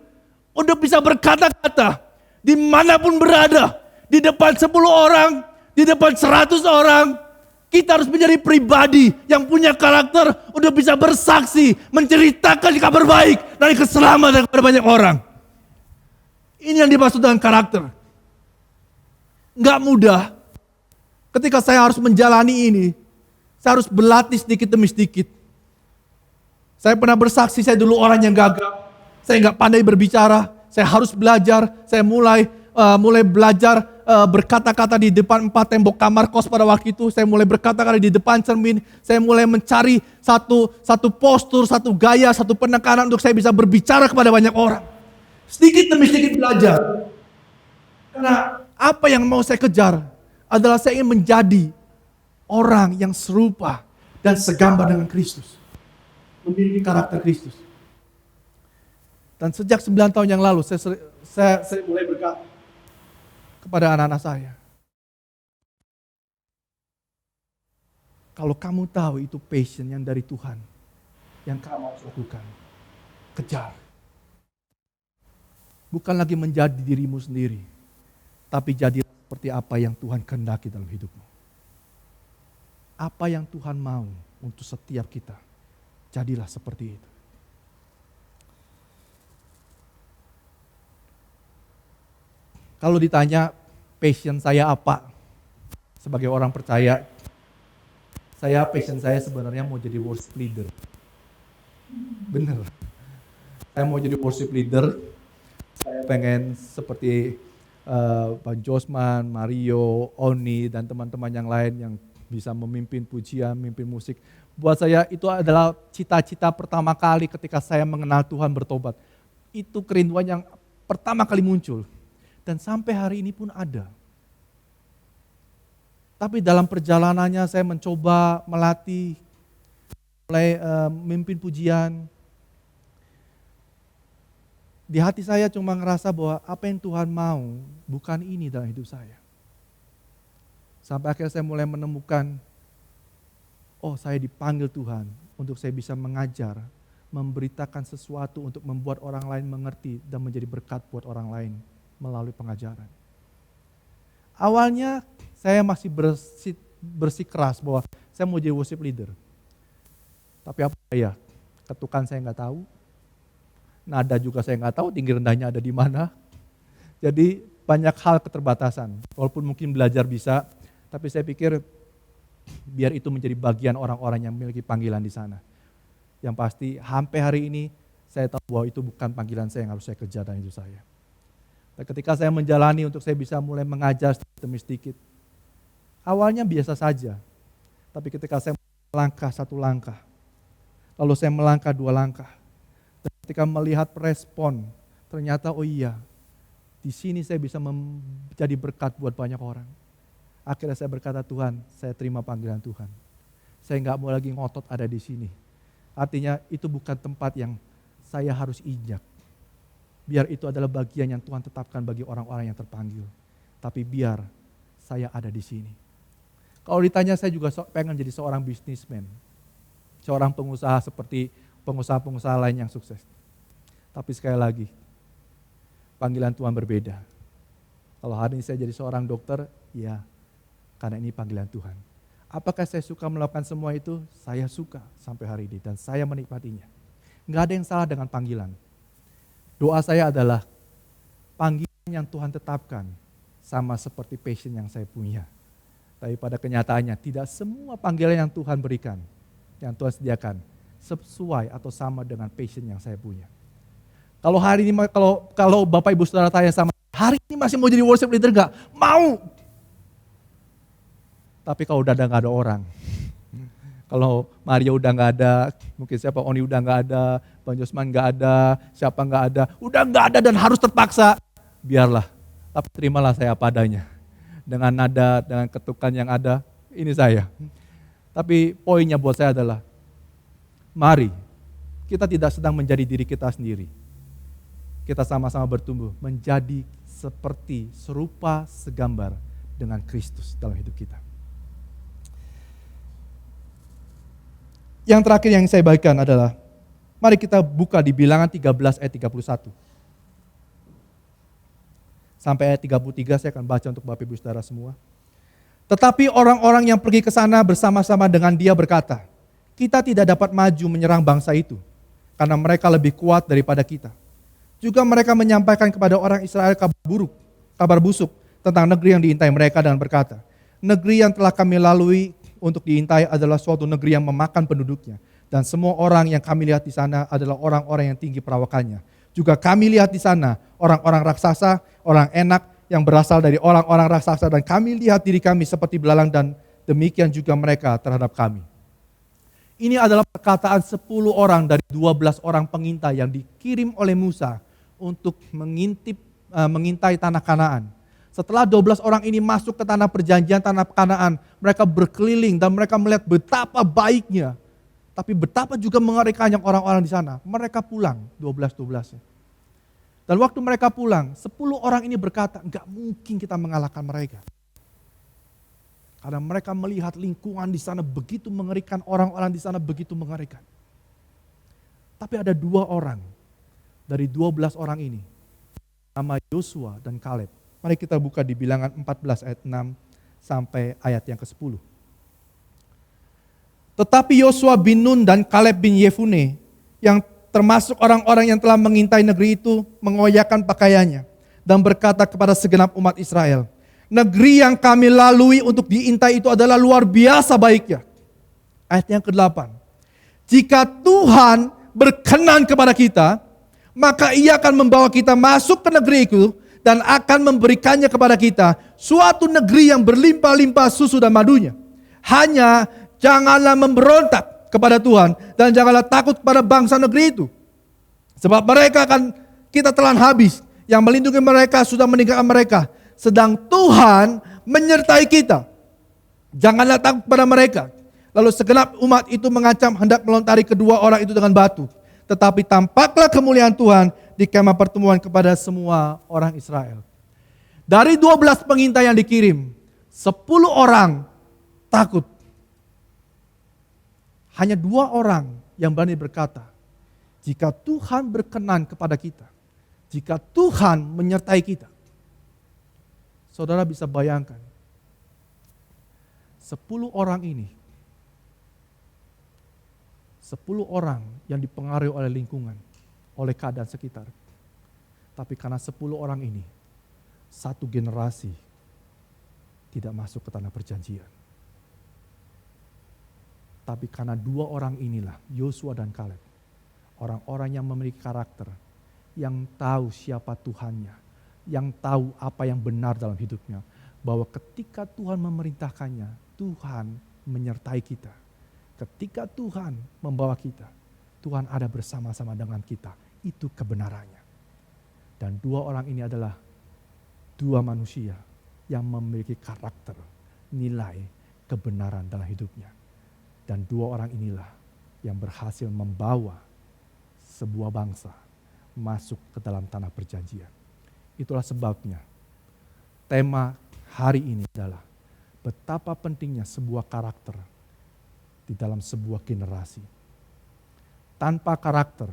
untuk bisa berkata-kata dimanapun berada, di depan 10 orang, di depan 100 orang. Kita harus menjadi pribadi yang punya karakter untuk bisa bersaksi, menceritakan kabar baik dari keselamatan kepada banyak orang. Ini yang dimaksud dengan karakter. Enggak mudah. Ketika saya harus menjalani ini, saya harus berlatih sedikit demi sedikit. Saya pernah bersaksi, saya dulu orang yang gagap. Saya nggak pandai berbicara, saya harus belajar. Saya mulai belajar berkata-kata di depan 4 tembok kamar kos pada waktu itu. Saya mulai berkata-kata di depan cermin. Saya mulai mencari satu postur, satu gaya, satu penekanan untuk saya bisa berbicara kepada banyak orang. Sedikit demi sedikit belajar. Karena apa yang mau saya kejar adalah saya ingin menjadi orang yang serupa dan segambar dengan Kristus. Memiliki karakter Kristus. Dan sejak 9 tahun yang lalu saya mulai berkata kepada anak-anak saya, kalau kamu tahu itu passion yang dari Tuhan, yang kamu harus lakukan, kejar. Bukan lagi menjadi dirimu sendiri, tapi jadilah seperti apa yang Tuhan kehendaki dalam hidupmu. Apa yang Tuhan mau untuk setiap kita, jadilah seperti itu. Kalau ditanya passion saya apa sebagai orang percaya, passion saya sebenarnya mau jadi worship leader. Bener. Saya mau jadi worship leader. Saya pengen seperti Pak Josman, Mario, Oni, dan teman-teman yang lain yang bisa memimpin pujian, memimpin musik. Buat saya itu adalah cita-cita pertama kali ketika saya mengenal Tuhan bertobat. Itu kerinduan yang pertama kali muncul. Dan sampai hari ini pun ada. Tapi dalam perjalanannya saya mencoba melatih, mulai memimpin pujian. Di hati saya cuma ngerasa bahwa apa yang Tuhan mau bukan ini dalam hidup saya. Sampai akhirnya saya mulai menemukan, oh saya dipanggil Tuhan untuk saya bisa mengajar, memberitakan sesuatu untuk membuat orang lain mengerti dan menjadi berkat buat orang lain melalui pengajaran. Awalnya saya masih bersikeras bahwa saya mau jadi worship leader. Tapi apa ya, ketukan saya nggak tahu, nada juga saya nggak tahu, tinggi rendahnya ada di mana. Jadi banyak hal keterbatasan. Walaupun mungkin belajar bisa, tapi saya pikir biar itu menjadi bagian orang-orang yang memiliki panggilan di sana. Yang pasti sampai hari ini saya tahu bahwa itu bukan panggilan saya yang harus saya kejar dalam hidup saya. Dan ketika saya menjalani untuk saya bisa mulai mengajar sedikit demi sedikit, awalnya biasa saja. Tapi ketika saya melangkah 1 langkah, lalu saya melangkah 2 langkah, dan ketika melihat respon, ternyata oh iya, di sini saya bisa menjadi berkat buat banyak orang. Akhirnya saya berkata, Tuhan, saya terima panggilan Tuhan. Saya nggak mau lagi ngotot ada di sini. Artinya itu bukan tempat yang saya harus injak. Biar itu adalah bagian yang Tuhan tetapkan bagi orang-orang yang terpanggil. Tapi biar saya ada di sini. Kalau ditanya, saya juga pengen jadi seorang bisnismen. Seorang pengusaha seperti pengusaha-pengusaha lain yang sukses. Tapi sekali lagi, panggilan Tuhan berbeda. Kalau hari ini saya jadi seorang dokter, ya karena ini panggilan Tuhan. Apakah saya suka melakukan semua itu? Saya suka sampai hari ini dan saya menikmatinya. Nggak ada yang salah dengan panggilan. Doa saya adalah panggilan yang Tuhan tetapkan sama seperti passion yang saya punya. Tapi pada kenyataannya tidak semua panggilan yang Tuhan berikan, yang Tuhan sediakan sesuai atau sama dengan passion yang saya punya. Kalau hari ini kalau Bapak Ibu Saudara tanya sama, hari ini masih mau jadi worship leader enggak? Mau. Tapi kalau udah nggak ada orang, kalau Maria udah nggak ada, mungkin siapa Oni udah nggak ada, Bang Josman nggak ada, siapa nggak ada, udah nggak ada dan harus terpaksa, biarlah. Tapi terimalah saya apa adanya. Dengan nada, dengan ketukan yang ada, ini saya. Tapi poinnya buat saya adalah, mari kita tidak sedang menjadi diri kita sendiri. Kita sama-sama bertumbuh menjadi seperti serupa segambar dengan Kristus dalam hidup kita. Yang terakhir yang saya bagikan adalah, mari kita buka di Bilangan 13 ayat 31. Sampai ayat 33 saya akan baca untuk Bapak Ibu Saudara semua. Tetapi orang-orang yang pergi ke sana bersama-sama dengan dia berkata, kita tidak dapat maju menyerang bangsa itu, karena mereka lebih kuat daripada kita. Juga mereka menyampaikan kepada orang Israel kabar busuk tentang negeri yang diintai mereka dengan berkata, negeri yang telah kami lalui untuk diintai adalah suatu negeri yang memakan penduduknya. Dan semua orang yang kami lihat di sana adalah orang-orang yang tinggi perawakannya. Juga kami lihat di sana orang-orang raksasa, orang enak yang berasal dari orang-orang raksasa. Dan kami lihat diri kami seperti belalang dan demikian juga mereka terhadap kami. Ini adalah perkataan 10 orang dari 12 orang pengintai yang dikirim oleh Musa untuk mengintai tanah Kanaan. Setelah 12 orang ini masuk ke tanah perjanjian, tanah Kanaan, mereka berkeliling dan mereka melihat betapa baiknya. Tapi betapa juga mengerikannya orang-orang di sana. Mereka pulang, 12-12. Dan waktu mereka pulang, 10 orang ini berkata, enggak mungkin kita mengalahkan mereka. Karena mereka melihat lingkungan di sana begitu mengerikan, orang-orang di sana begitu mengerikan. Tapi ada 2 orang dari 12 orang ini, nama Yosua dan Kaleb. Mari kita buka di Bilangan 14 ayat 6 sampai ayat yang ke-10. Tetapi Yosua bin Nun dan Kaleb bin Yefune, yang termasuk orang-orang yang telah mengintai negeri itu, mengoyakkan pakaiannya dan berkata kepada segenap umat Israel, negeri yang kami lalui untuk diintai itu adalah luar biasa baiknya. Ayat yang ke-8. Jika Tuhan berkenan kepada kita, maka Ia akan membawa kita masuk ke negeri itu dan akan memberikannya kepada kita, suatu negeri yang berlimpah-limpah susu dan madunya. Hanya janganlah memberontak kepada Tuhan dan janganlah takut kepada bangsa negeri itu. Sebab mereka akan kita telan habis, yang melindungi mereka sudah meninggalkan mereka. Sedang Tuhan menyertai kita. Janganlah takut kepada mereka. Lalu segenap umat itu mengancam hendak melontari kedua orang itu dengan batu. Tetapi tampaklah kemuliaan Tuhan di kemah pertemuan kepada semua orang Israel. Dari 12 pengintai yang dikirim, 10 orang takut. Hanya 2 orang yang berani berkata, jika Tuhan berkenan kepada kita, jika Tuhan menyertai kita. Saudara bisa bayangkan, 10 orang ini, 10 orang yang dipengaruhi oleh lingkungan, oleh keadaan sekitar. Tapi karena 10 orang ini, satu generasi tidak masuk ke tanah perjanjian. Tapi karena 2 orang inilah, Yosua dan Kaleb, orang-orang yang memiliki karakter, yang tahu siapa Tuhannya, yang tahu apa yang benar dalam hidupnya, bahwa ketika Tuhan memerintahkannya, Tuhan menyertai kita. Ketika Tuhan membawa kita, Tuhan ada bersama-sama dengan kita. Itu kebenarannya. Dan 2 orang ini adalah 2 manusia yang memiliki karakter, nilai, kebenaran dalam hidupnya. Dan 2 orang inilah yang berhasil membawa sebuah bangsa masuk ke dalam tanah perjanjian. Itulah sebabnya tema hari ini adalah betapa pentingnya sebuah karakter di dalam sebuah generasi. Tanpa karakter,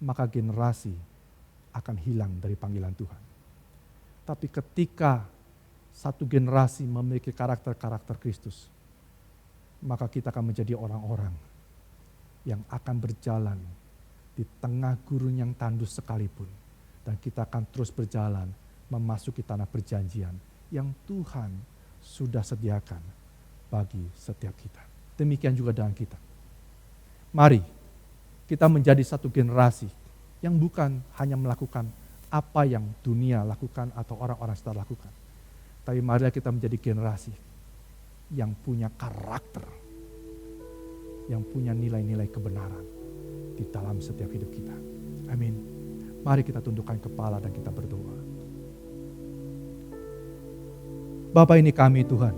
maka generasi akan hilang dari panggilan Tuhan. Tapi ketika satu generasi memiliki karakter-karakter Kristus, maka kita akan menjadi orang-orang yang akan berjalan di tengah gurun yang tandus sekalipun. Dan kita akan terus berjalan memasuki tanah perjanjian yang Tuhan sudah sediakan bagi setiap kita. Demikian juga dengan kita. Mari kita menjadi satu generasi yang bukan hanya melakukan apa yang dunia lakukan atau orang-orang sekitar lakukan. Tapi marilah kita menjadi generasi yang punya karakter, yang punya nilai-nilai kebenaran di dalam setiap hidup kita. Amin. Mari kita tundukkan kepala dan kita berdoa. Bapa, ini kami Tuhan,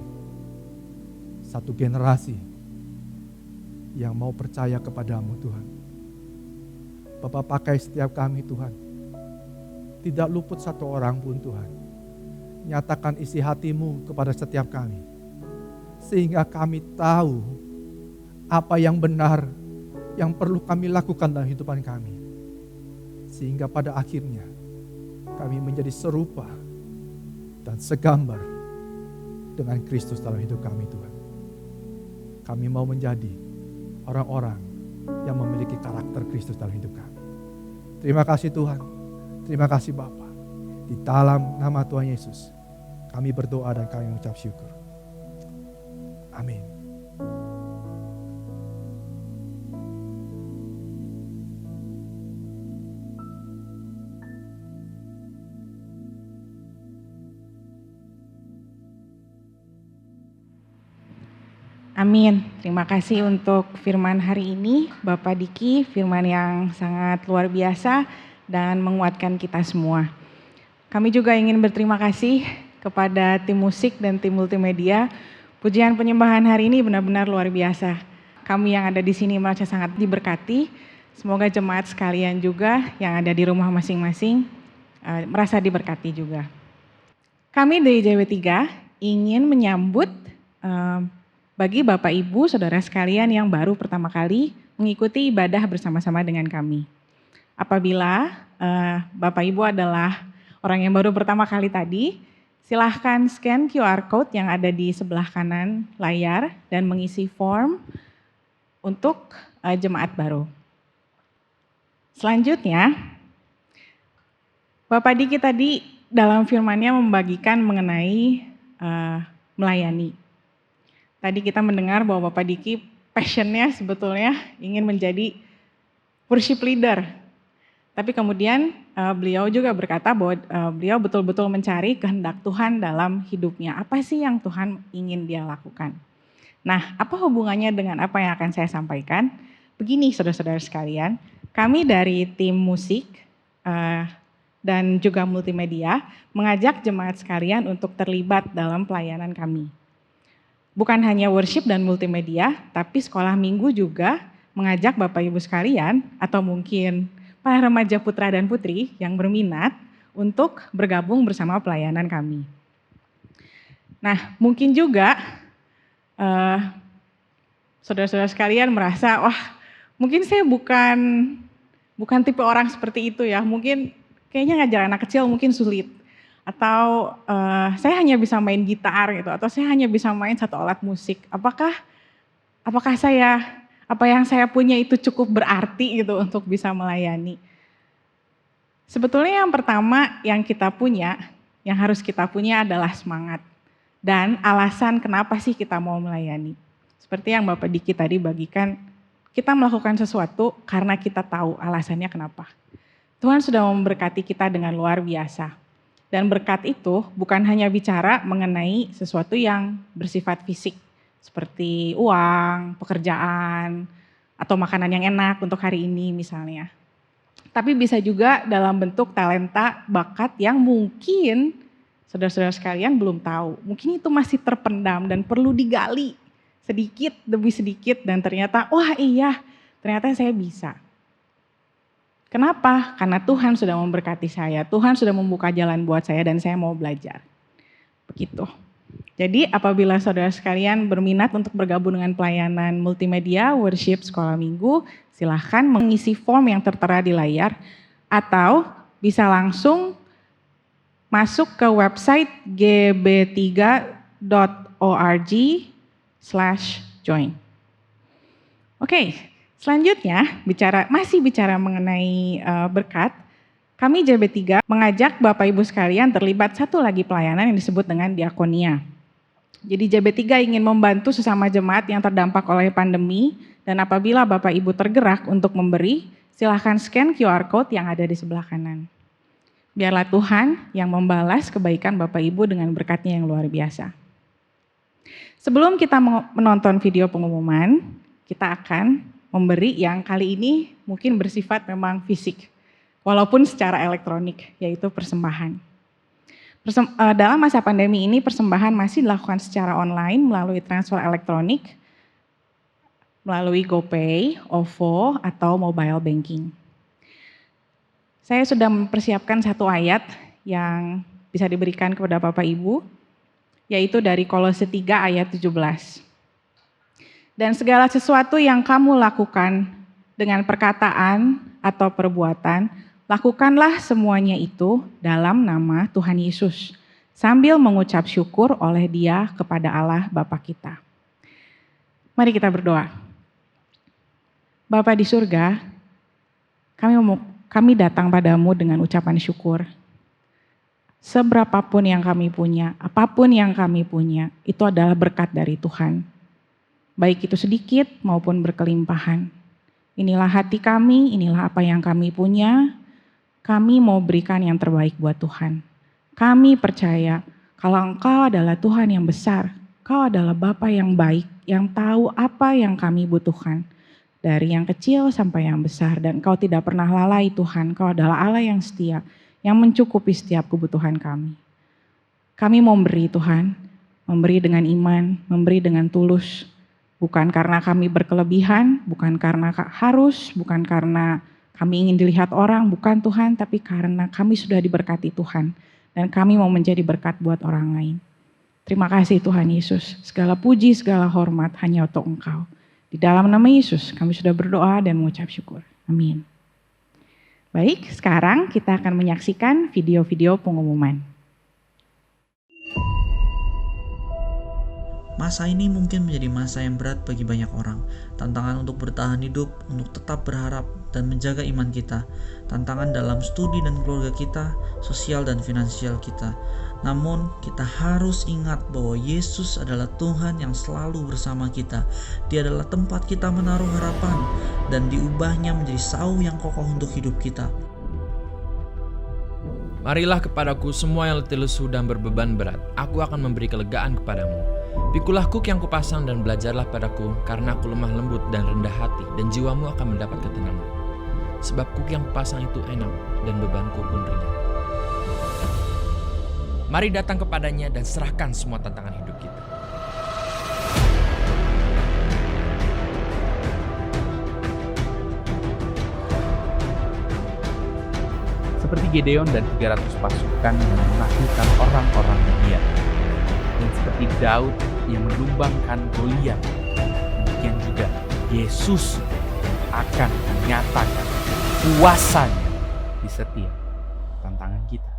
satu generasi yang mau percaya kepadamu Tuhan. Bapa, pakai setiap kami Tuhan. Tidak luput satu orang pun Tuhan. Nyatakan isi hatimu kepada setiap kami. Sehingga kami tahu apa yang benar, yang perlu kami lakukan dalam kehidupan kami. Sehingga pada akhirnya kami menjadi serupa dan segambar dengan Kristus dalam hidup kami Tuhan. Kami mau menjadi orang-orang yang memiliki karakter Kristus dalam hidup kami. Terima kasih Tuhan. Terima kasih Bapa. Di dalam nama Tuhan Yesus, kami berdoa dan kami mengucap syukur. Amin. Amin. Terima kasih untuk firman hari ini, Bapak Diki, firman yang sangat luar biasa dan menguatkan kita semua. Kami juga ingin berterima kasih kepada tim musik dan tim multimedia. Pujian penyembahan hari ini benar-benar luar biasa. Kami yang ada di sini merasa sangat diberkati. Semoga jemaat sekalian juga yang ada di rumah masing-masing merasa diberkati juga. Kami dari JW3 ingin menyambut bagi Bapak Ibu, Saudara sekalian yang baru pertama kali mengikuti ibadah bersama-sama dengan kami. Apabila Bapak Ibu adalah orang yang baru pertama kali tadi, silahkan scan QR Code yang ada di sebelah kanan layar dan mengisi form untuk jemaat baru. Selanjutnya, Bapak Diki tadi dalam firman-Nya membagikan mengenai melayani. Tadi kita mendengar bahwa Bapak Diki passion-nya sebetulnya ingin menjadi worship leader. Tapi kemudian beliau juga berkata bahwa beliau betul-betul mencari kehendak Tuhan dalam hidupnya. Apa sih yang Tuhan ingin dia lakukan? Nah, apa hubungannya dengan apa yang akan saya sampaikan? Begini saudara-saudara sekalian, kami dari tim musik dan juga multimedia mengajak jemaat sekalian untuk terlibat dalam pelayanan kami. Bukan hanya worship dan multimedia, tapi sekolah minggu juga mengajak Bapak Ibu sekalian atau mungkin para remaja putra dan putri yang berminat untuk bergabung bersama pelayanan kami. Nah, mungkin juga saudara-saudara sekalian merasa, wah mungkin saya bukan tipe orang seperti itu ya, mungkin kayaknya ngajar anak kecil mungkin sulit. Atau saya hanya bisa main gitar gitu, atau saya hanya bisa main satu alat musik. Apakah apa yang saya punya itu cukup berarti gitu untuk bisa melayani? Sebetulnya yang pertama yang harus kita punya adalah semangat dan alasan kenapa sih kita mau melayani. Seperti yang Bapak Diki tadi bagikan, kita melakukan sesuatu karena kita tahu alasannya kenapa. Tuhan sudah memberkati kita dengan luar biasa. Dan berkat itu bukan hanya bicara mengenai sesuatu yang bersifat fisik, seperti uang, pekerjaan, atau makanan yang enak untuk hari ini misalnya. Tapi bisa juga dalam bentuk talenta, bakat yang mungkin saudara-saudara sekalian belum tahu. Mungkin itu masih terpendam dan perlu digali sedikit demi sedikit dan ternyata, wah iya, ternyata saya bisa. Kenapa? Karena Tuhan sudah memberkati saya, Tuhan sudah membuka jalan buat saya dan saya mau belajar. Begitu. Jadi apabila saudara sekalian berminat untuk bergabung dengan pelayanan multimedia, worship, sekolah minggu, silahkan mengisi form yang tertera di layar atau bisa langsung masuk ke website gb3.org/join. Oke. Selanjutnya, masih bicara mengenai berkat, kami JB3 mengajak Bapak Ibu sekalian terlibat satu lagi pelayanan yang disebut dengan diakonia. Jadi JB3 ingin membantu sesama jemaat yang terdampak oleh pandemi, dan apabila Bapak Ibu tergerak untuk memberi, silahkan scan QR Code yang ada di sebelah kanan. Biarlah Tuhan yang membalas kebaikan Bapak Ibu dengan berkatnya yang luar biasa. Sebelum kita menonton video pengumuman, kita akan memberi yang kali ini mungkin bersifat memang fisik, walaupun secara elektronik, yaitu persembahan. Dalam masa pandemi ini persembahan masih dilakukan secara online melalui transfer elektronik, melalui GoPay, OVO, atau mobile banking. Saya sudah mempersiapkan satu ayat yang bisa diberikan kepada Bapak Ibu, yaitu dari Kolose 3 ayat 17. Dan segala sesuatu yang kamu lakukan dengan perkataan atau perbuatan, lakukanlah semuanya itu dalam nama Tuhan Yesus, sambil mengucap syukur oleh Dia kepada Allah Bapa kita. Mari kita berdoa. Bapa di surga, kami datang padamu dengan ucapan syukur. Seberapapun yang kami punya, apapun yang kami punya, itu adalah berkat dari Tuhan. Baik itu sedikit maupun berkelimpahan. Inilah hati kami, inilah apa yang kami punya. Kami mau berikan yang terbaik buat Tuhan. Kami percaya kalau Engkau adalah Tuhan yang besar, Engkau adalah Bapa yang baik, yang tahu apa yang kami butuhkan. Dari yang kecil sampai yang besar, dan Engkau tidak pernah lalai Tuhan, Engkau adalah Allah yang setia, yang mencukupi setiap kebutuhan kami. Kami mau memberi Tuhan, memberi dengan iman, memberi dengan tulus, bukan karena kami berkelebihan, bukan karena harus, bukan karena kami ingin dilihat orang, bukan Tuhan, tapi karena kami sudah diberkati Tuhan, dan kami mau menjadi berkat buat orang lain. Terima kasih Tuhan Yesus, segala puji, segala hormat hanya untuk Engkau. Di dalam nama Yesus kami sudah berdoa dan mengucap syukur. Amin. Baik, sekarang kita akan menyaksikan video-video pengumuman. Masa ini mungkin menjadi masa yang berat bagi banyak orang. Tantangan untuk bertahan hidup, untuk tetap berharap dan menjaga iman kita. Tantangan dalam studi dan keluarga kita, sosial dan finansial kita. Namun kita harus ingat bahwa Yesus adalah Tuhan yang selalu bersama kita. Dia adalah tempat kita menaruh harapan dan diubahnya menjadi sauh yang kokoh untuk hidup kita. Marilah kepadaku semua yang letih lesu dan berbeban berat. Aku akan memberi kelegaan kepadamu. Pikulah kuk yang kupasang dan belajarlah padaku, karena aku lemah lembut dan rendah hati, dan jiwamu akan mendapat ketenangan. Sebab kuk yang kupasang itu enak dan bebanku pun ringan. Mari datang kepadanya dan serahkan semua tantangan hidup kita. Seperti Gideon dan 300 pasukan yang menaklukkan orang-orang Midian. Dan seperti Daud yang menumbangkan Goliat, demikian juga Yesus akan menyatakan kuasanya di setiap tantangan kita.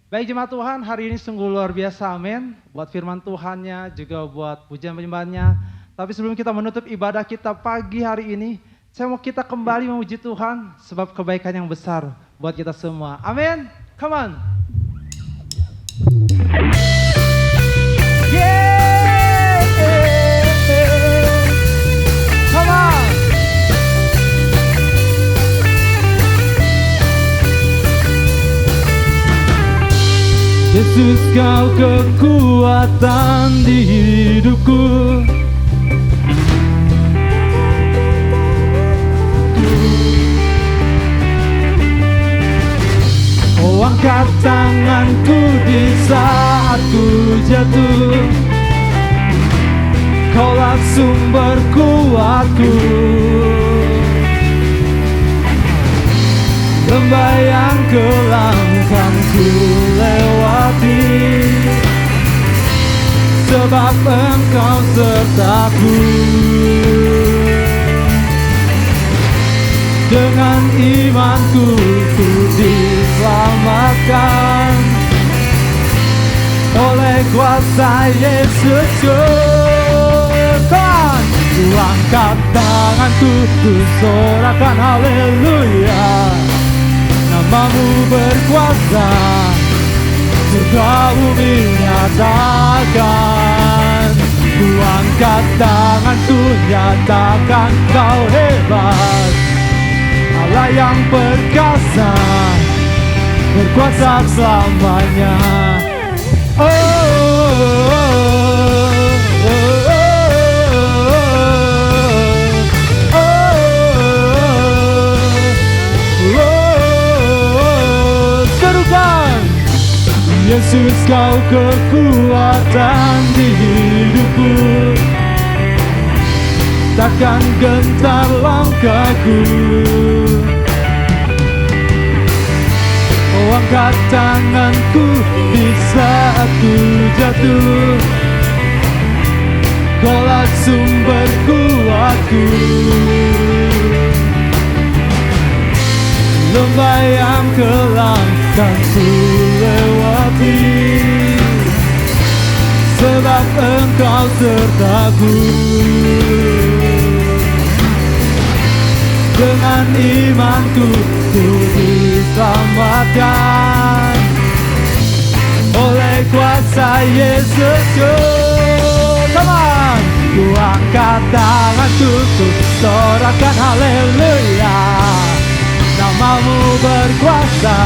Baik jemaat Tuhan, hari ini sungguh luar biasa, amin. Buat firman Tuhannya, juga buat pujian penyembahannya. Tapi sebelum kita menutup ibadah kita pagi hari ini, saya mau kita kembali memuji Tuhan, sebab kebaikan yang besar buat kita semua. Amin, come on. Yeah, come on. Yesus, kau kekuatan di hidupku. Kau angkat tanganku di saat ku jatuh. Kaulah sumber kuatku. Lembah yang kelam kan ku lewati, sebab Engkau sertaku. Dengan imanku ku diselamatkan oleh kuasa Yesus. Tuhan, ku angkat tanganku, ku sorakan haleluya. Namamu berkuasa, surga bumi nyatakan. Ku angkat tanganku, nyatakan kau hebat. Allah yang perkasa, berkuasa selamanya. Oh, oh, oh, oh, oh, oh. Serukan, Yesus kau kekuatan di hidupku. Takkan gentar langkahku. Oh, angkat tanganku di saat ku jatuh. Kaulah sumber kuatku. Lembah yang kelam kan ku lewati, sebab Engkau sertaku. Dengan imanku ku diselamatkan oleh kuasa Yesus. Come on, ku angkat tanganku, ku sorakan haleluya. Namamu berkuasa,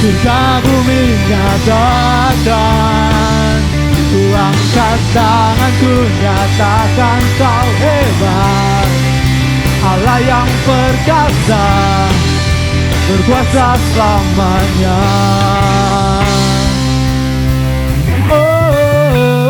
surga bumi nyatakan. Ku angkat tanganku, nyatakan kau hebat. Allah yang perkasa, berkuasa selamanya. Oh, oh, oh.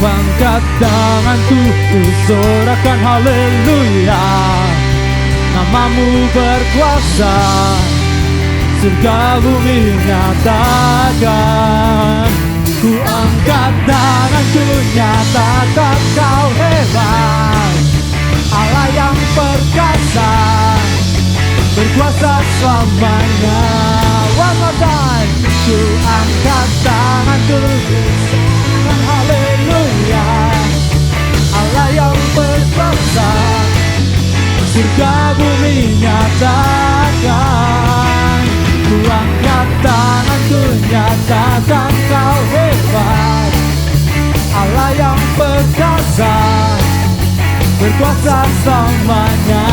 Angkat tanganku, ku sorakan haleluya. Namamu berkuasa, surga bumi nyatakan. Ku angkat tanganku, nyatakan kau hebat. Allah yang perkasa, berkuasa selamanya. One more time. Ku angkat tanganku, nyatakan haleluya. Allah yang perkasa, surga bumi nyatakan. Ku angkat tanganku, nyatakan kau hebat. Allah yang perkasa, berkuasa selamanya.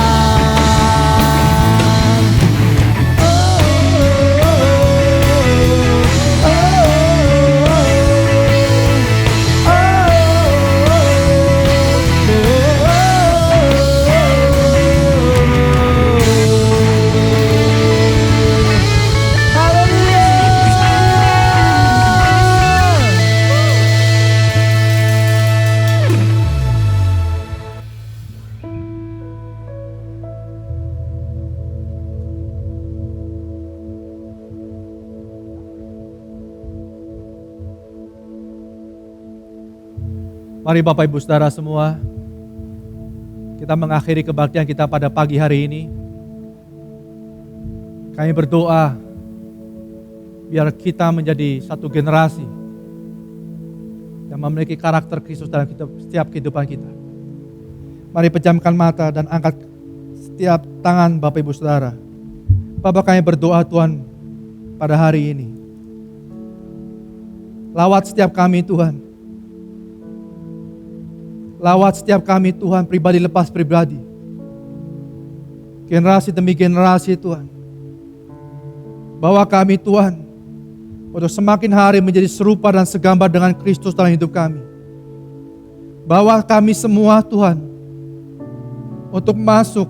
Mari Bapak Ibu Saudara semua, kita mengakhiri kebaktian kita pada pagi hari ini. Kami berdoa biar kita menjadi satu generasi yang memiliki karakter Kristus dalam setiap kehidupan kita. Mari pejamkan mata dan angkat setiap tangan Bapak Ibu Saudara. Bapak, kami berdoa Tuhan pada hari ini. Lawat setiap kami Tuhan. Lawat setiap kami Tuhan, pribadi lepas pribadi. Generasi demi generasi Tuhan. Bawa kami Tuhan untuk semakin hari menjadi serupa dan segambar dengan Kristus dalam hidup kami. Bawa kami semua Tuhan untuk masuk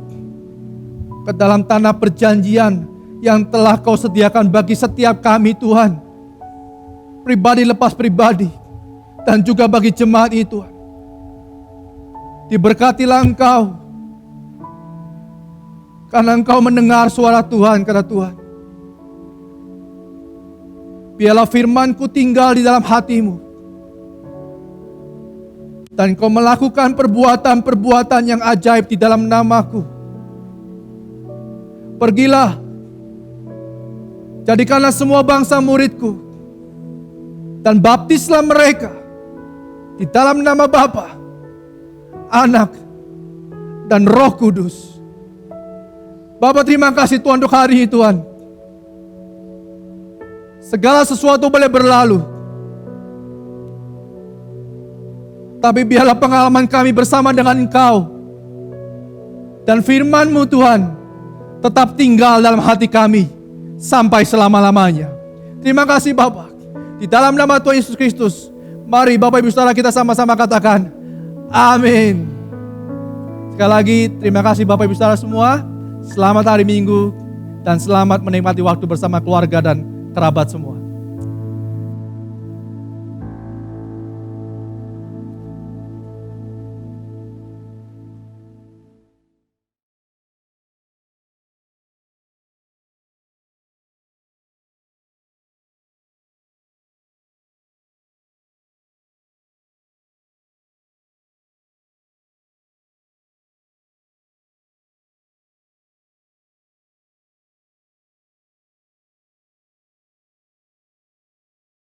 ke dalam tanah perjanjian yang telah Kau sediakan bagi setiap kami Tuhan. Pribadi lepas pribadi dan juga bagi jemaat ini Tuhan. Diberkatilah Engkau karena Engkau mendengar suara Tuhan, kata Tuhan. Biarlah firman-Ku tinggal di dalam hatimu dan Kau melakukan perbuatan-perbuatan yang ajaib di dalam nama-Ku. Pergilah, jadikanlah semua bangsa murid-Ku dan baptislah mereka di dalam nama Bapa, Anak, dan Roh Kudus. Bapa, terima kasih Tuhan untuk hari ini Tuhan. Segala sesuatu boleh berlalu, tapi biarlah pengalaman kami bersama dengan Engkau dan firman-Mu Tuhan tetap tinggal dalam hati kami sampai selama-lamanya. Terima kasih Bapa. Di dalam nama Tuhan Yesus Kristus, mari Bapak Ibu Saudara kita sama-sama katakan amin. Sekali lagi terima kasih Bapak Ibu Saudara semua. Selamat hari Minggu dan selamat menikmati waktu bersama keluarga dan kerabat semua.